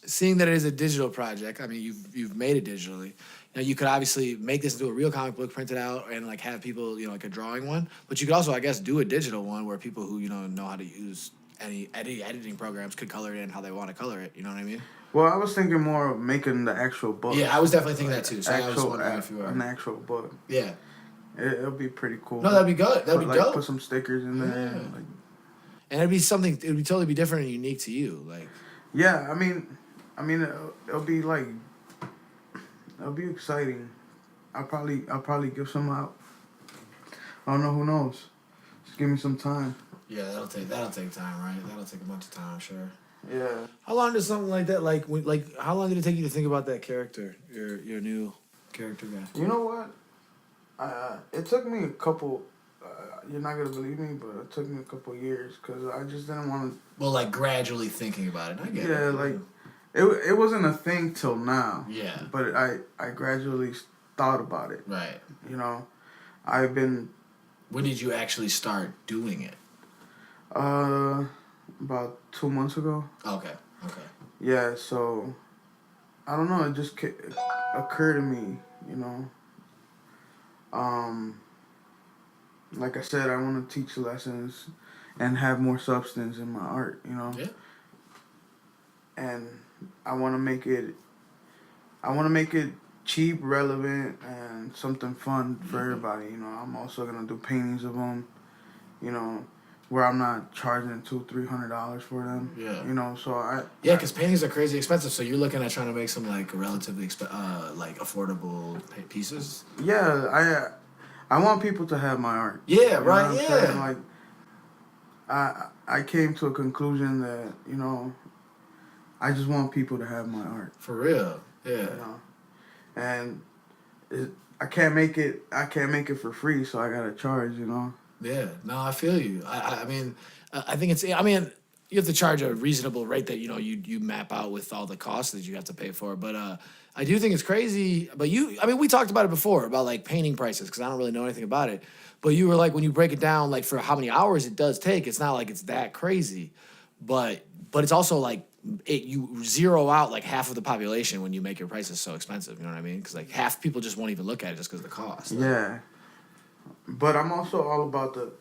seeing that it is a digital project, I mean, you've made it digitally. Now, you could obviously make this into a real comic book, print it out, and like have people, like a drawing one. But you could also, I guess, do a digital one where people who know how to use any editing programs could color it in how they want to color it. You know what I mean? Well, I was thinking more of making the actual book. Yeah, I was definitely thinking that too. So I was wondering if you were an actual book. Yeah. It'll be pretty cool. No, that'd be good. That'd be dope. Put some stickers in there. Yeah. And it'd be something. It would totally be different and unique to you. Like. Yeah, I mean, it'll be like, it'll be exciting. I'll probably give some out. I don't know. Who knows? Just give me some time. Yeah, that'll take time, right? That'll take a bunch of time, I'm sure. Yeah. How long does something like that how long did it take you to think about that character, your new character guy? You know what? It took me a couple. You're not gonna believe me, but it took me a couple years because I just didn't want to. Well, like gradually thinking about it. I get it. Yeah, like it wasn't a thing till now. Yeah. But I gradually thought about it. Right. I've been. When did you actually start doing it? About 2 months ago. Okay. Yeah, so I don't know. It just occurred to me, Like I said, I want to teach lessons and have more substance in my art, Yeah. And I want to make it cheap, relevant, and something fun for everybody. I'm also gonna do paintings of them, where I'm not charging $200-$300 for them. Yeah. So I. Yeah, because paintings are crazy expensive. So you're looking at trying to make some like relatively affordable pieces. Yeah, I want people to have my art. Yeah, right. Yeah. Like, I came to a conclusion that I just want people to have my art. For real. Yeah. And I can't make it for free, so I gotta charge. Yeah. No, I feel you. I mean, I think it's. I mean, you have to charge a reasonable rate that you map out with all the costs that you have to pay for. But I do think it's crazy. But we talked about it before about like painting prices because I don't really know anything about it. But you were like, when you break it down, like for how many hours it does take, it's not like it's that crazy. But it's also like you zero out like half of the population when you make your prices so expensive. You know what I mean? Because like half people just won't even look at it just because of the cost. Yeah. But I'm also all about the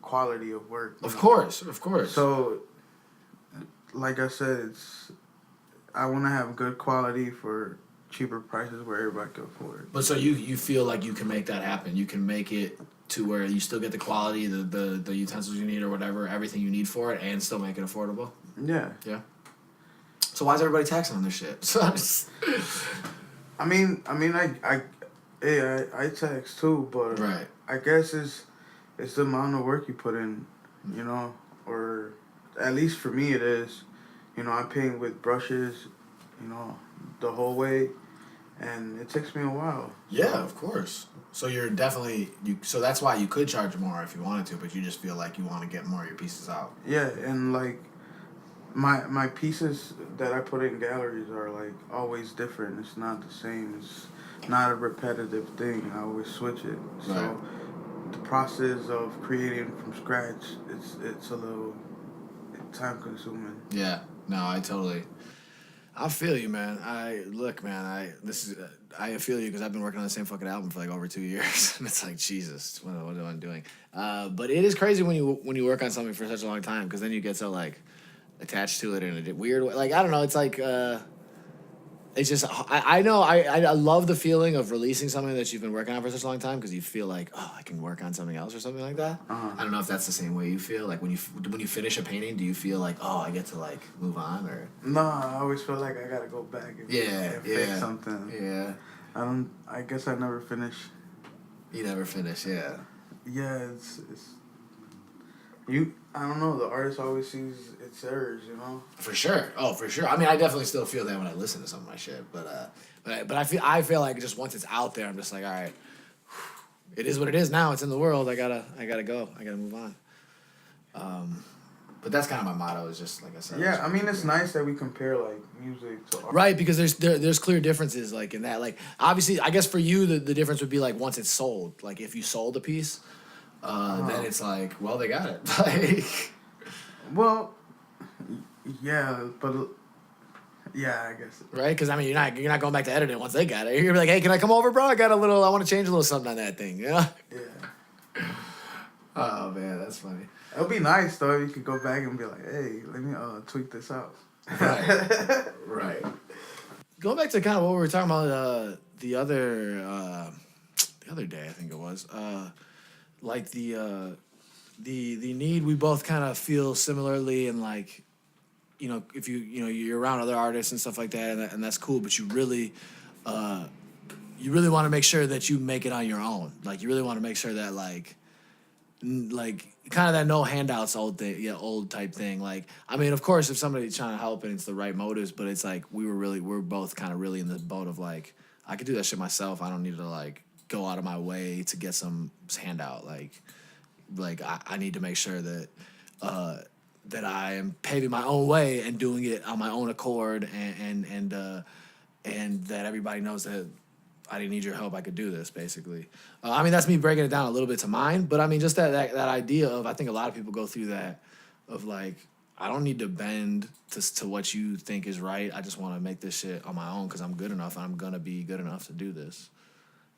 quality of work. Of course. So, like I said, I want to have good quality for cheaper prices where everybody can afford. But so you feel like you can make that happen? You can make it to where you still get the quality, the utensils you need or whatever, everything you need for it, and still make it affordable? Yeah. Yeah. So why is everybody taxing on this shit? I tax too, but right. I guess it's the amount of work you put in, or at least for me it is. I paint with brushes, the whole way, and it takes me a while. Yeah, of course. So you're definitely so that's why you could charge more if you wanted to, but you just feel like you want to get more of your pieces out. Yeah, and my pieces that I put in galleries are like always different. It's not the same. It's not a repetitive thing. I always switch it. Right. So the process of creating from scratch, it's a little time consuming. Yeah. No, I feel you, man. I feel you because I've been working on the same fucking album for like over 2 years, and it's like Jesus, what am I doing? But it is crazy when you work on something for such a long time because then you get so like attached to it in a weird way. Like I don't know, it's like it's just I know I love the feeling of releasing something that you've been working on for such a long time because you feel like I can work on something else or something like that. I don't know if that's the same way you feel. Like when you finish a painting, do you feel like I get to like move on or? No, I always feel like I gotta go back and fix something. Yeah. I guess I never finish. You never finish, yeah. Yeah, it's you. I don't know. The artist always sees its errors, you know. For sure. Oh, for sure. I mean, I definitely still feel that when I listen to some of my shit, but I feel like just once it's out there, I'm just like, all right, it is what it is now. It's in the world. I gotta go. I gotta move on. But that's kind of my motto. Is just like I said. Yeah, I mean, it's nice that we compare like music to art. Right, because there's clear differences like in that. Like obviously, I guess for you the difference would be like once it's sold. Like if you sold a piece. Then it's like, well, they got it. Like, well, yeah, but yeah, I guess. Right? Because I mean, you're not going back to edit it once they got it. You're gonna be like, hey, can I come over, bro? I want to change a little something on that thing. You know? Yeah. Oh man, that's funny. It'll be nice though. You could go back and be like, hey, let me tweak this out. Right. Right. Going back to kind of what we were talking about the other day, I think it was. Like the need we both kind of feel similarly and like if you're around other artists and stuff like that and that's cool but you really want to make sure that you make it on your own, like you really want to make sure that like kind of that no handouts old type thing. Like I mean of course if somebody's trying to help and it's the right motives, but it's like we're both kind of really in the boat of like I could do that shit myself. I don't need to like go out of my way to get some handout. Like I need to make sure that that I am paving my own way and doing it on my own accord, and that everybody knows that I didn't need your help. I could do this basically. I mean that's me breaking it down a little bit to mine, but I mean just that idea of I think a lot of people go through that of like I don't need to bend to what you think is right. I just want to make this shit on my own because I'm good enough and I'm gonna be good enough to do this.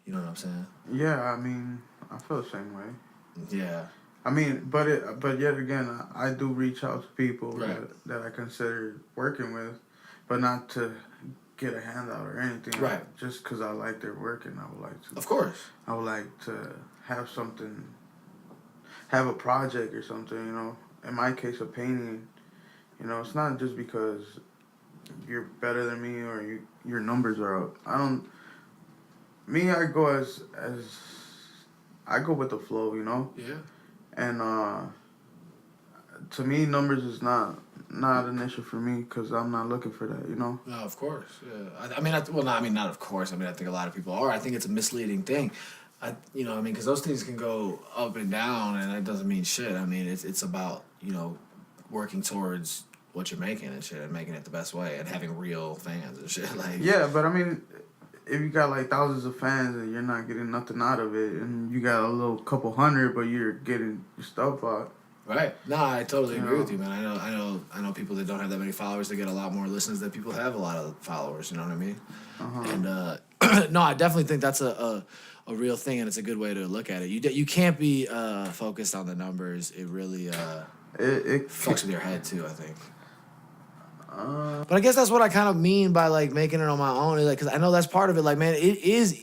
You know what I'm saying? Yeah, I mean, I feel the same way. Yeah. I mean, but yet again, I do reach out to people right. that I consider working with, but not to get a handout or anything. Right. Just because I like their work and I would like to. Of course. I would like to have a project or something, you know. In my case, a painting, you know, it's not just because you're better than me or your numbers are up. I go I go with the flow, you know? Yeah. And to me, numbers is not an issue for me because I'm not looking for that, you know? No, of course. Yeah. Not of course. I mean, I think a lot of people are. I think it's a misleading thing. Because those things can go up and down and that doesn't mean shit. I mean, it's about, working towards what you're making and shit and making it the best way and having real fans and shit. Like, yeah, but I mean, if you got like thousands of fans and you're not getting nothing out of it, and you got a little couple hundred, but you're getting your stuff out. Right. No, I totally agree with you, man. I know people that don't have that many followers that get a lot more listens than people have a lot of followers. You know what I mean? And no, I definitely think that's a real thing, and it's a good way to look at it. You can't be focused on the numbers. It really it fucks with your head too, I think. But I guess that's what I kind of mean by like making it on my own, like, because I know that's part of it. Like, man, it is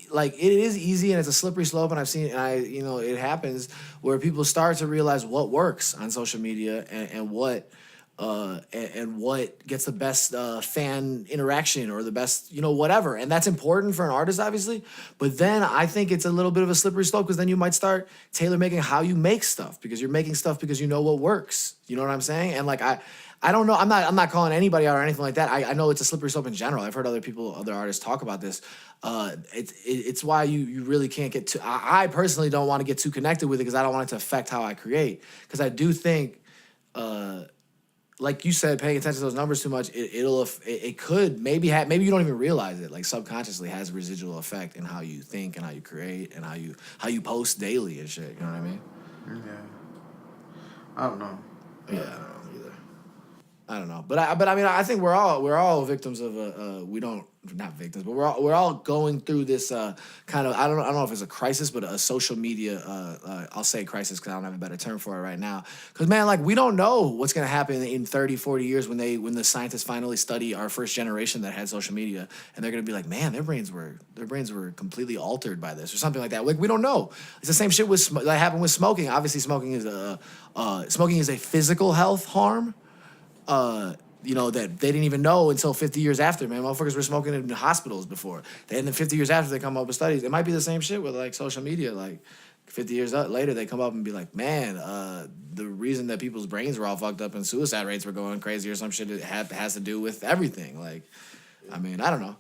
easy and it's a slippery slope, and I've seen, it happens where people start to realize what works on social media and what gets the best fan interaction or the best, whatever, and that's important for an artist, obviously. But then I think it's a little bit of a slippery slope because then you might start tailor making how you make stuff because you're making stuff because you know what works. You know what I'm saying? And like I don't know. I'm not calling anybody out or anything like that. I know it's a slippery slope in general. I've heard other artists talk about this. It's why you really can't get too. I personally don't want to get too connected with it because I don't want it to affect how I create. Because I do think like you said, paying attention to those numbers too much, it could maybe maybe you don't even realize it. Like subconsciously has a residual effect in how you think and how you create and how you post daily and shit. You know what I mean? Yeah. I don't know. Yeah, I don't know either. I don't know, but I mean, I think we're all victims of we don't not victims, but we're all going through this kind of I don't know if it's a crisis, but a social media I'll say crisis because I don't have a better term for it right now. Because man, like we don't know what's gonna happen in 30, 40 years when the scientists finally study our first generation that had social media, and they're gonna be like, man, their brains were completely altered by this or something like that. Like we don't know. It's the same shit that happened with smoking. Obviously, smoking is a physical health harm. That they didn't even know until 50 years after, man. Motherfuckers were smoking in hospitals before. Then 50 years after, they come up with studies. It might be the same shit with, like, social media. Like, 50 years later, they come up and be like, man, the reason that people's brains were all fucked up and suicide rates were going crazy or some shit has to do with everything. Like, I mean, I don't know.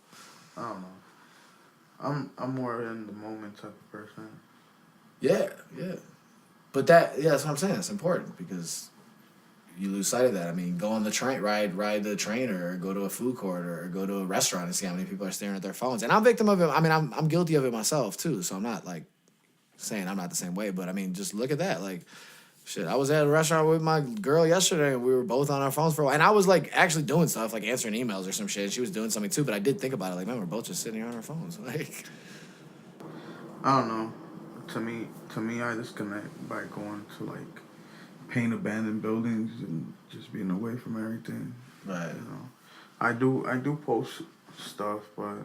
I don't know. I'm more in the moment type of person. Yeah. But that's what I'm saying. It's important because you lose sight of that. I mean, go on the train, ride the train, or go to a food court, or go to a restaurant and see how many people are staring at their phones. And I'm victim of it. I mean, I'm guilty of it myself too. So I'm not like saying I'm not the same way. But I mean, just look at that. Like, shit, I was at a restaurant with my girl yesterday, and we were both on our phones for a while. And I was like actually doing stuff, like answering emails or some shit. And she was doing something too. But I did think about it, like, man, we're both just sitting here on our phones. Like, I don't know. To me, I disconnect by going to like paint abandoned buildings and just being away from everything. Right. You know, I do post stuff, but well,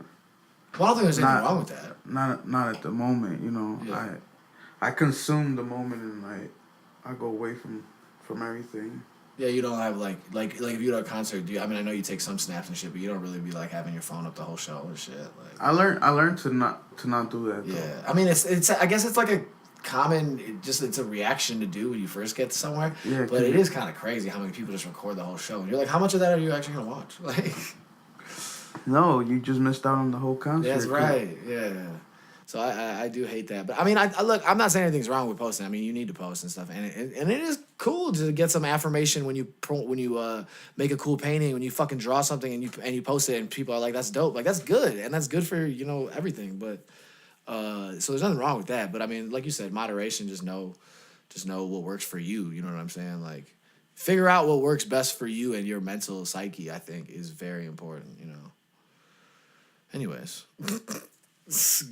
I don't think there's anything wrong with that. Not at the moment. You know, Yeah. I consume the moment and I go away from everything. Yeah, you don't have like if you go to a concert, I mean, I know you take some snaps and shit, but you don't really be like having your phone up the whole show and shit. Like, I learned to not do that. Though. Yeah, I mean, it's I guess it's like a common, it's a reaction to do when you first get to somewhere. Yeah, but it is kind of crazy how many people just record the whole show, and you're like, how much of that are you actually gonna watch? Like, no, you just missed out on the whole concert. That's right. Yeah. So I do hate that, but I mean, I look, I'm not saying anything's wrong with posting. I mean, you need to post and stuff, and it is cool to get some affirmation when you make a cool painting, when you fucking draw something and you post it, and people are like, that's dope, like that's good, and that's good for everything. But so there's nothing wrong with that. But I mean, like you said, moderation. Just know what works for you. You know what I'm saying? Like, figure out what works best for you and your mental psyche. I think is very important. Anyways,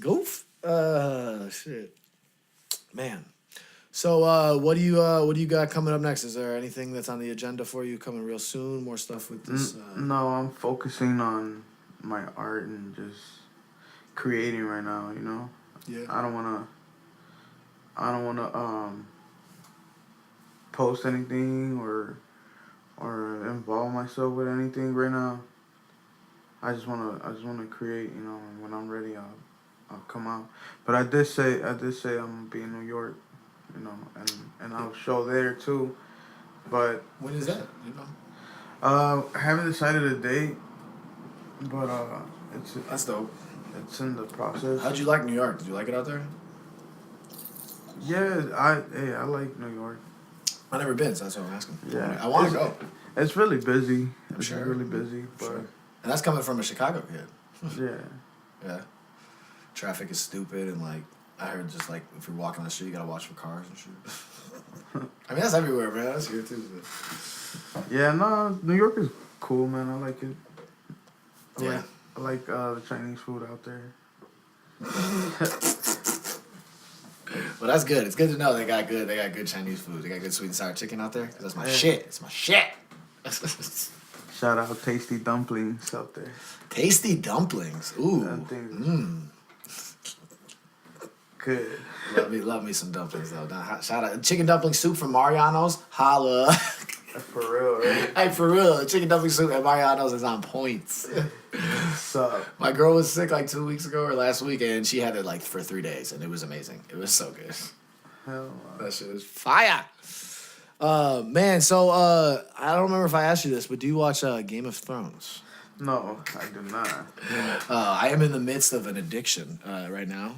goof. Shit, man. So, what do you got coming up next? Is there anything that's on the agenda for you coming real soon? More stuff with this? No, I'm focusing on my art and just creating right now. Yeah. I don't wanna post anything or involve myself with anything right now. I just wanna create. And when I'm ready, I'll come out. But I did say I'm gonna be in New York, and I'll show there too. But when is that? I haven't decided a date, but that's dope. It's in the process. How'd you like New York? Did you like it out there? Yeah, I like New York. I've never been, so that's what I'm asking. Yeah, I want to go. It's really busy. I'm sure. It's really busy, but sure. And that's coming from a Chicago kid. Yeah. Yeah. Traffic is stupid, and like I heard, just like if you're walking on the street, you gotta watch for cars and shit. I mean, that's everywhere, man. That's here too. But... Yeah, no, New York is cool, man. I like it. I like the Chinese food out there. Well, that's good. It's good to know they got good Chinese food. They got good sweet and sour chicken out there. 'Cause that's my shit. It's my shit. Shout out Tasty Dumplings out there. Tasty dumplings. Ooh. Good. Love me some dumplings though. Shout out chicken dumpling soup from Mariano's. Holla. For real, right? Hey, for real, chicken dumpling soup at Mariano's is on points. What's up? My girl was sick like 2 weeks ago or last week, and she had it like for 3 days, and it was amazing. It was so good. Hell, that shit is fire. Man, so I don't remember if I asked you this, but do you watch Game of Thrones? No, I do not. I am in the midst of an addiction right now.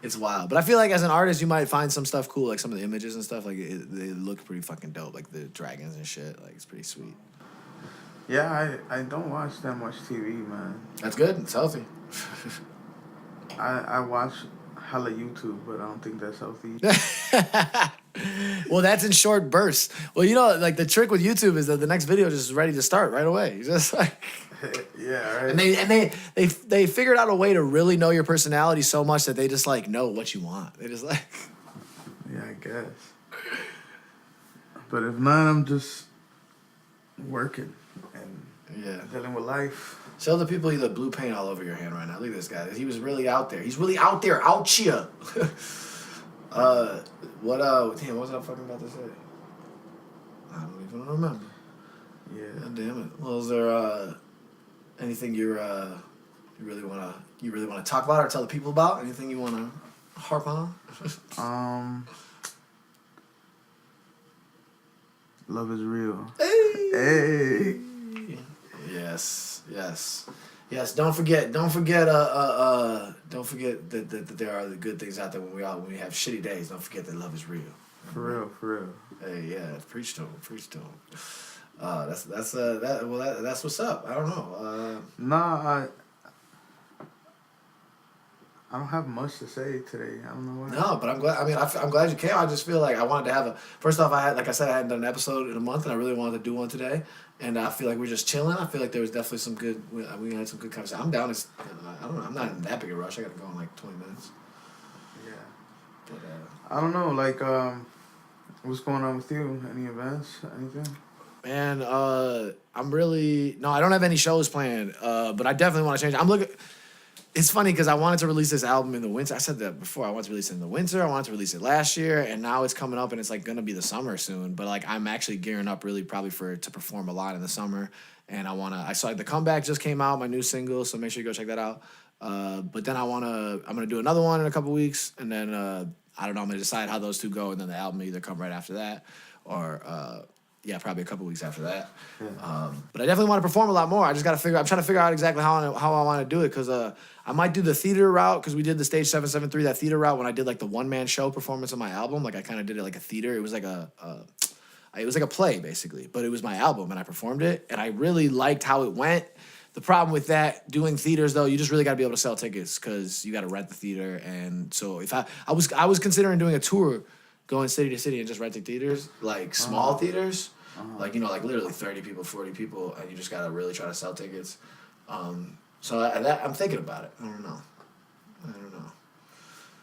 It's wild. But I feel like as an artist, you might find some stuff cool, like some of the images and stuff. Like they look pretty fucking dope, like the dragons and shit. Like it's pretty sweet. Yeah, I don't watch that much TV, man. That's good. It's healthy. I watch hella YouTube, but I don't think that's healthy. Well, that's in short bursts. Well, you know, like the trick with YouTube is that the next video just is ready to start right away. You just like. Yeah, right. And they figured out a way to really know your personality so much that they just like know what you want. They just like. Yeah, I guess. But if not, I'm just working and dealing with life. Show the people the blue paint all over your hand right now. Look at this guy. He was really out there. He's really out there, out here. Damn, what was I fucking about to say? I don't even remember. Yeah. God damn it. Well, is there anything you really wanna talk about or tell the people about? Anything you wanna harp on? Love is real. Hey. Yes. Don't forget that there are the good things out there when we have shitty days. Don't forget that love is real. For real. Hey, yeah, preach to him. That's what's up. I don't know. Nah, I don't have much to say today. I don't know why. No, but I'm glad. I mean, I'm glad you came. I just feel like I wanted to have first off, I hadn't done an episode in a month, and I really wanted to do one today. And I feel like we're just chilling. I feel like there was definitely some good. We had some good conversation. I'm down. I don't know. I'm not in that big a rush. I got to go in like 20 minutes. Yeah. But I don't know. Like, what's going on with you? Any events? Anything? Man, I don't have any shows planned. But I definitely want to change. I'm looking. It's funny because I wanted to release this album in the winter. I said that before. I wanted to release it in the winter. I wanted to release it last year, and now it's coming up, and it's like gonna be the summer soon. But like I'm actually gearing up really probably to perform a lot in the summer, and I saw The Comeback just came out, my new single, so make sure you go check that out. But then I'm gonna do another one in a couple weeks, and then I don't know. I'm gonna decide how those two go, and then the album either come right after that, or probably a couple weeks after that. Yeah. But I definitely want to perform a lot more. I'm trying to figure out exactly how I want to do it, because I might do the theater route, because we did the Stage 773, that theater route, when I did like the one-man show performance of my album. Like I kind of did it like a theater. It was like a play basically, but it was my album and I performed it, and I really liked how it went. The problem with that, doing theaters though, you just really got to be able to sell tickets, because you got to rent the theater. And so if I was considering doing a tour, going city to city and just renting theaters, like small theaters, like, you know, like literally 30 people, 40 people, and you just got to really try to sell tickets. So I'm thinking about it. I don't know.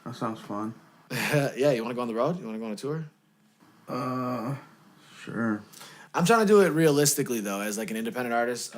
That sounds fun. Yeah, you want to go on the road? You want to go on a tour? Sure. I'm trying to do it realistically though, as like an independent artist.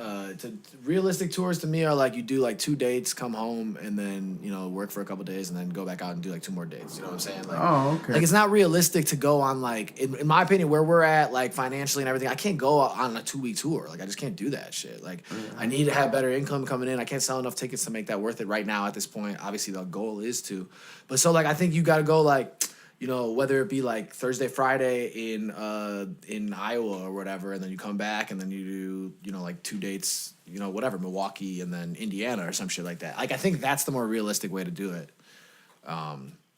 Realistic tours to me are like you do like 2 dates, come home, and then, you know, work for a couple days, and then go back out and do like 2 more dates. You know what I'm saying? Like, okay. Like it's not realistic to go on like, in my opinion, where we're at, like financially and everything. I can't go on a 2-week tour. Like I just can't do that shit. Like I need to have better income coming in. I can't sell enough tickets to make that worth it right now at this point. Obviously the goal is to, but so like I think you got to go like, you know, whether it be like Thursday, Friday in Iowa or whatever, and then you come back and then you do, you know, like 2 dates, you know, whatever, Milwaukee and then Indiana or some shit like that. Like I think that's the more realistic way to do it.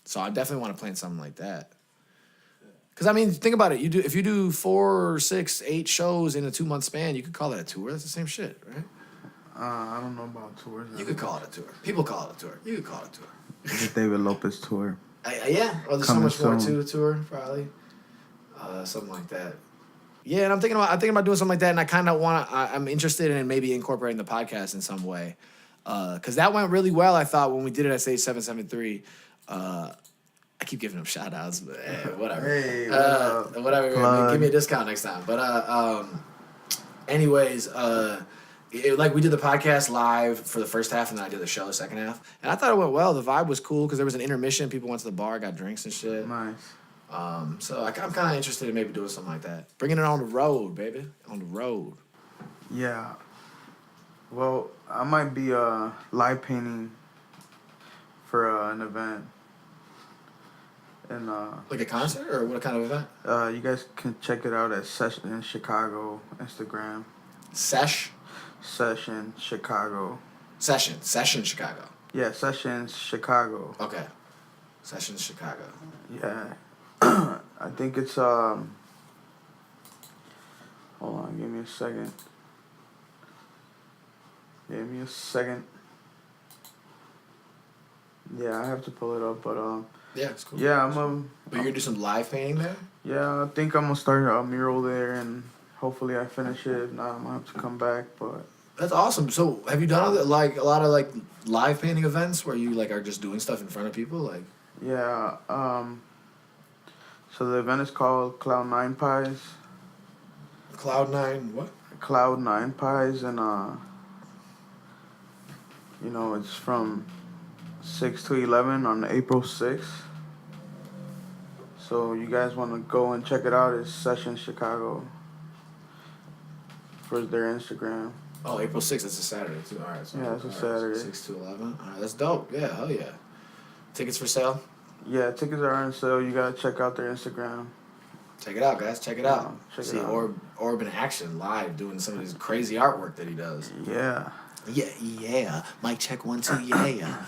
So I definitely want to plan something like that. Because I mean, think about it. If you do 4, 6, 8 shows in a 2-month span, you could call that a tour. That's the same shit, right? I don't know about tours. You could call it a tour. People call it a tour. You could call it a tour. The David Lopez tour. Yeah, or there's Coming so much more soon. to the tour, probably. Something like that. Yeah, and I'm thinking about doing something like that, and I kind of I'm interested in maybe incorporating the podcast in some way, because that went really well. I thought when we did it at Stage 773. I keep giving them shout outs, but whatever. Hey, whatever. Plug. Give me a discount next time. But anyways, like we did the podcast live for the first half, and then I did the show the second half, and I thought it went well. The vibe was cool because there was an intermission. People went to the bar, got drinks and shit. Nice. So I'm kind of interested in maybe doing something like that, bringing it on the road, baby, on the road. Yeah. Well, I might be live painting for an event. And Like a concert, or what kind of event? you guys can check it out at Session in Chicago Instagram. Session Chicago. Chicago. Yeah, Sessions Chicago. Okay. Sessions Chicago. Yeah. I think it's hold on, give me a second. Yeah, I have to pull it up, but Yeah, it's cool. yeah, But you're gonna do some live painting there? yeah, I think I'm gonna start a mural there, and hopefully I finish it. If not, I'm gonna have to come back, but That's awesome. So have you done a lot of like live painting events where you like are just doing stuff in front of people? Like yeah, so the event is called Cloud9 Pies. Cloud9, what? Cloud9 Pies, and it's from 6 to 11 on April 6th. So you guys want to go and check it out? It's Session Chicago for their Instagram. Oh, April 6th, that's a Saturday too. All right. So, Yeah, it's a Saturday. 6 to 11. All right, that's dope. Yeah, hell yeah. Tickets for sale? Yeah, tickets are on sale. You gotta check out their Instagram. Check it out, guys. Check it out. Check it See out. Orbe in action live doing some of his crazy artwork that he does. Yeah. Yeah. Mic check 1 2. Yeah.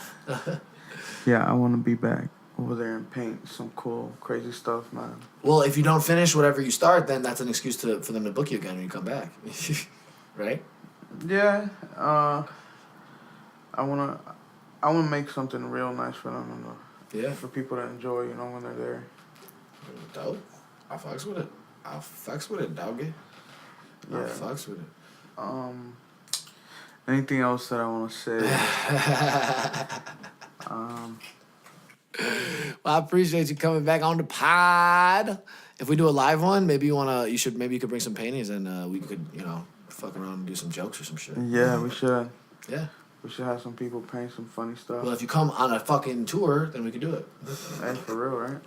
Yeah, I want to be back over there and paint some cool, crazy stuff, man. Well, if you don't finish whatever you start, then that's an excuse for them to book you again when you come back, right? Yeah. I wanna make something real nice for them and for people to enjoy, when they're there. Dope. I fucks with it, doggy. Yeah. I fucks with it. Anything else that I want to say? Well, I appreciate you coming back on the pod. If we do a live one, maybe you could bring some paintings and we could, fuck around and do some jokes or some shit. Yeah, we should. Yeah. We should have some people paint some funny stuff. Well, if you come on a fucking tour, then we could do it. Hey, for real, right?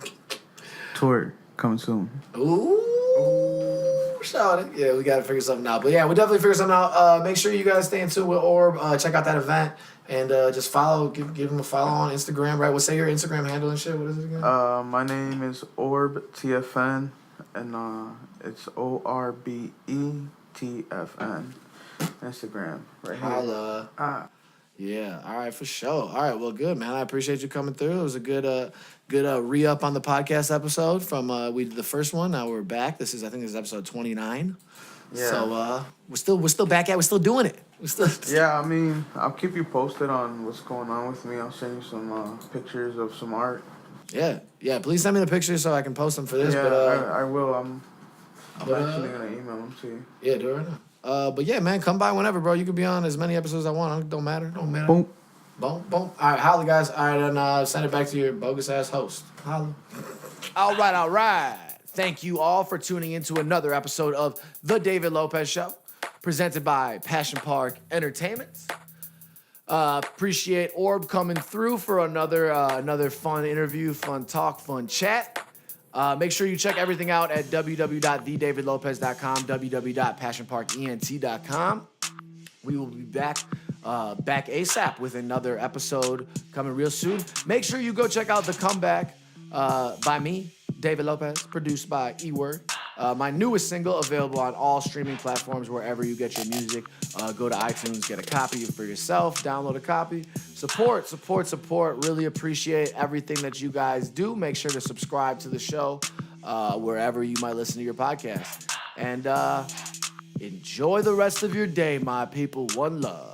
Tour coming soon. Ooh, shout it. Yeah, we gotta figure something out. But yeah, we definitely figure something out. Make sure you guys stay in tune with Orbe. Check out that event and just follow. Give him a follow on Instagram. Right? Say your Instagram handle and shit. What is it again? My name is Orbe TFN, and it's ORBETFN. Instagram right here. Holla. Yeah. All right, for sure. All right. Well, good, man. I appreciate you coming through. It was a good re-up on the podcast episode from we did the first one. Now we're back. I think this is episode 29. Yeah. So we're still back at. We're still doing it. Yeah. I mean, I'll keep you posted on what's going on with me. I'll send you some pictures of some art. Yeah. Please send me the pictures so I can post them for this. Yeah, but, I will. I'm actually gonna email them to you. Yeah, do it right now. But yeah, man, come by whenever, bro. You can be on as many episodes as I want. It don't matter. Boom. Boom. All right, holla, guys. All right, and send it back to your bogus-ass host. Holla. All right. Thank you all for tuning into another episode of The David Lopez Show, presented by Passion Park Entertainment. Appreciate Orbe coming through for another fun interview, fun talk, fun chat. Make sure you check everything out at www.thedavidlopez.com, www.passionparkent.com. We will be back ASAP with another episode coming real soon. Make sure you go check out The Comeback by me, David Lopez, produced by eWord. My newest single available on all streaming platforms wherever you get your music. Go to iTunes, get a copy for yourself, download a copy. Support. Really appreciate everything that you guys do. Make sure to subscribe to the show wherever you might listen to your podcast. And enjoy the rest of your day, my people. One love.